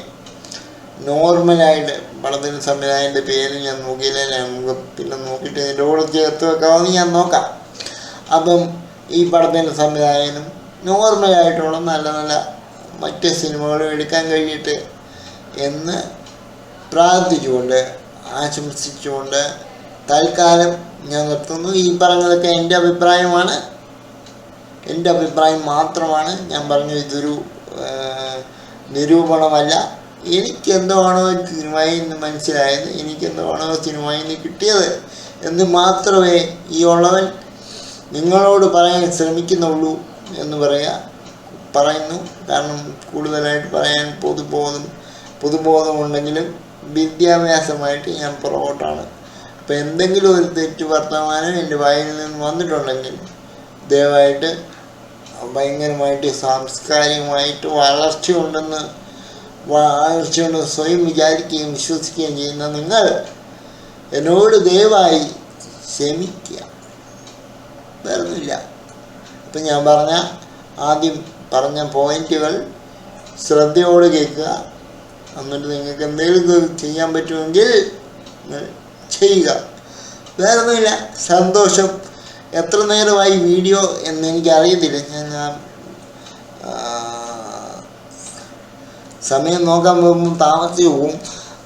നോർമലായിട്ട്, പടത്തിൻ്റെ സംവിധായകൻ്റെ പേര് ഞാൻ നോക്കിയില്ല, നമുക്ക് പിന്നെ നോക്കിയിട്ട് ഇതിൻ്റെ കൂടെ ചേർത്ത് വെക്കാമെന്ന് ഞാൻ നോക്കാം. അപ്പം ഈ പടത്തിൻ്റെ സംവിധായകനും നോർമലായിട്ടുള്ള നല്ല നല്ല മറ്റ് സിനിമകളും എടുക്കാൻ കഴിയട്ടെ എന്ന് പ്രാർത്ഥിച്ചുകൊണ്ട് ആശംസിച്ചുകൊണ്ട് തൽക്കാലം ഞാൻ നിർത്തുന്നു. ഈ പറഞ്ഞതൊക്കെ എൻ്റെ അഭിപ്രായമാണ്, എൻ്റെ അഭിപ്രായം മാത്രമാണ്. ഞാൻ പറഞ്ഞു ഇതൊരു നിരൂപണമല്ല. എനിക്കെന്താണോ സിനിമയിൽ നിന്ന് മനസ്സിലായത്, എനിക്കെന്താണോ സിനിമയിൽ നിന്ന് കിട്ടിയത് എന്ന് മാത്രമേ ഈ ഉള്ളവൻ നിങ്ങളോട് പറയാൻ ശ്രമിക്കുന്നുള്ളൂ എന്ന് പറയുന്നു. കാരണം കൂടുതലായിട്ട് പറയാൻ പൊതുബോധമുണ്ടെങ്കിലും വിദ്യാഭ്യാസമായിട്ട് ഞാൻ പുറകോട്ടാണ്. അപ്പോൾ എന്തെങ്കിലും ഒരു തെറ്റ് വർത്തമാനം എൻ്റെ വായിൽ നിന്ന് വന്നിട്ടുണ്ടെങ്കിൽ ദയവായിട്ട് ഭയങ്കരമായിട്ട് സാംസ്കാരികമായിട്ട് വളർച്ചയുണ്ടെന്ന് സ്വയം വിചാരിക്കുകയും വിശ്വസിക്കുകയും ചെയ്യുന്ന നിങ്ങൾ എന്നോട് ദയവായി ക്ഷമിക്കുക, വേറൊന്നുമില്ല. അപ്പം ഞാൻ ആദ്യം പറഞ്ഞ പോയിന്റുകൾ ശ്രദ്ധയോടെ കേൾക്കുക. എന്നിട്ട് നിങ്ങൾക്ക് എന്തെങ്കിലും ചെയ്യാൻ പറ്റുമെങ്കിൽ ചെയ്യുക, വേറൊന്നുമില്ല. സന്തോഷം. എത്ര നേരമായി വീഡിയോ എന്ന് എനിക്കറിയത്തില്ല, ഞാൻ സമയം നോക്കാൻ പോകുമ്പോൾ താമസിച്ച് പോകും.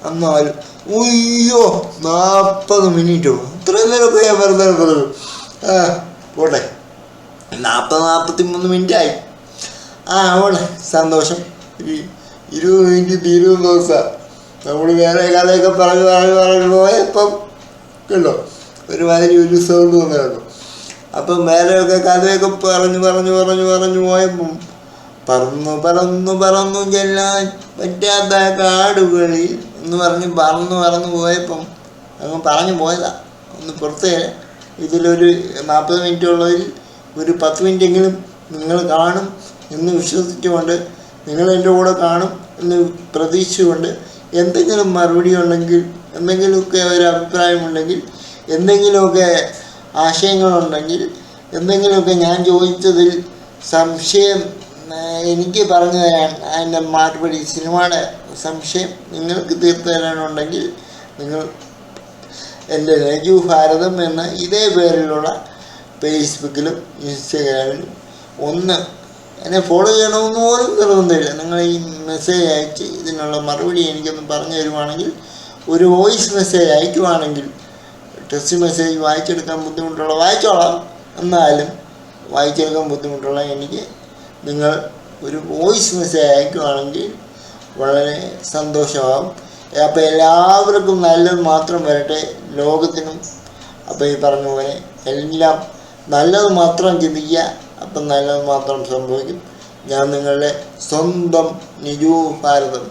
എന്നാൽ 40 മിനിറ്റോ ഇത്രയും നേരമൊക്കെ ഞാൻ വെറുതെ പറഞ്ഞു. പോട്ടെ, 43 മിനിറ്റായി. അവിടെ സന്തോഷം. 20 മിനിറ്റ് തീരുന്ന ദിവസം നമ്മൾ വേറെ കഥയൊക്കെ പറഞ്ഞു പോയപ്പം കണ്ടോ ഒരുമാതിരി ഒരു സൗണ്ട് വന്നു. അപ്പം വേറെയൊക്കെ കഥയൊക്കെ പറഞ്ഞു പോയപ്പം പറന്നു ചെല്ലാൻ പറ്റാത്ത കാടുകളിൽ എന്ന് പറഞ്ഞ് പറന്നു പോയപ്പം അങ്ങ് പറഞ്ഞു പോയതാ. ഒന്ന് പുറത്തേ ഇതിലൊരു 40 മിനിറ്റ് ഉള്ളതിൽ ഒരു 10 മിനിറ്റെങ്കിലും നിങ്ങൾ കാണും എന്ന് വിശ്വസിച്ചുകൊണ്ട്, നിങ്ങൾ എൻ്റെ കൂടെ കാണും എന്ന് പ്രതീക്ഷിച്ചുകൊണ്ട്, എന്തെങ്കിലും മറുപടി ഉണ്ടെങ്കിൽ, എന്തെങ്കിലുമൊക്കെ ഒരു അഭിപ്രായമുണ്ടെങ്കിൽ, എന്തെങ്കിലുമൊക്കെ ആശയങ്ങളുണ്ടെങ്കിൽ, എന്തെങ്കിലുമൊക്കെ ഞാൻ ചോദിച്ചതിൽ സംശയം എനിക്ക് പറഞ്ഞു തരാൻ, അതിൻ്റെ മറുപടി സിനിമയുടെ സംശയം നിങ്ങൾക്ക് തീർത്തു തരാനുണ്ടെങ്കിൽ നിങ്ങൾ എൻ്റെ നെജു ഭാരതം എന്ന ഇതേ പേരിലുള്ള ഫേസ്ബുക്കിലും ഇൻസ്റ്റഗ്രാമിലും ഒന്ന് എന്നെ ഫോളോ ചെയ്യണമെന്ന് പോലും നിർബന്ധമില്ല. നിങ്ങൾ ഈ മെസ്സേജ് അയച്ച് ഇതിനുള്ള മറുപടി എനിക്കൊന്ന് പറഞ്ഞു തരുവാണെങ്കിൽ, ഒരു വോയിസ് മെസ്സേജ് അയക്കുവാണെങ്കിൽ ടെക്സ്റ്റ് മെസ്സേജ് വായിച്ചെടുക്കാൻ ബുദ്ധിമുട്ടുള്ള, വായിച്ചോളാം, എന്നാലും വായിച്ചെടുക്കാൻ ബുദ്ധിമുട്ടുള്ള എനിക്ക് നിങ്ങൾ ഒരു വോയിസ് മെസ്സേജ് അയക്കുകയാണെങ്കിൽ വളരെ സന്തോഷമാകും. അപ്പോൾ എല്ലാവർക്കും നല്ലത് മാത്രം വരട്ടെ, ലോകത്തിനും. അപ്പോൾ ഈ പറഞ്ഞ പോലെ എല്ലാം നല്ലത് മാത്രം ചിന്തിക്കുക, അപ്പം നല്ലത് മാത്രം സംഭവിക്കും. ഞാൻ നിങ്ങളുടെ സ്വന്തം നിജു ഭാരതം.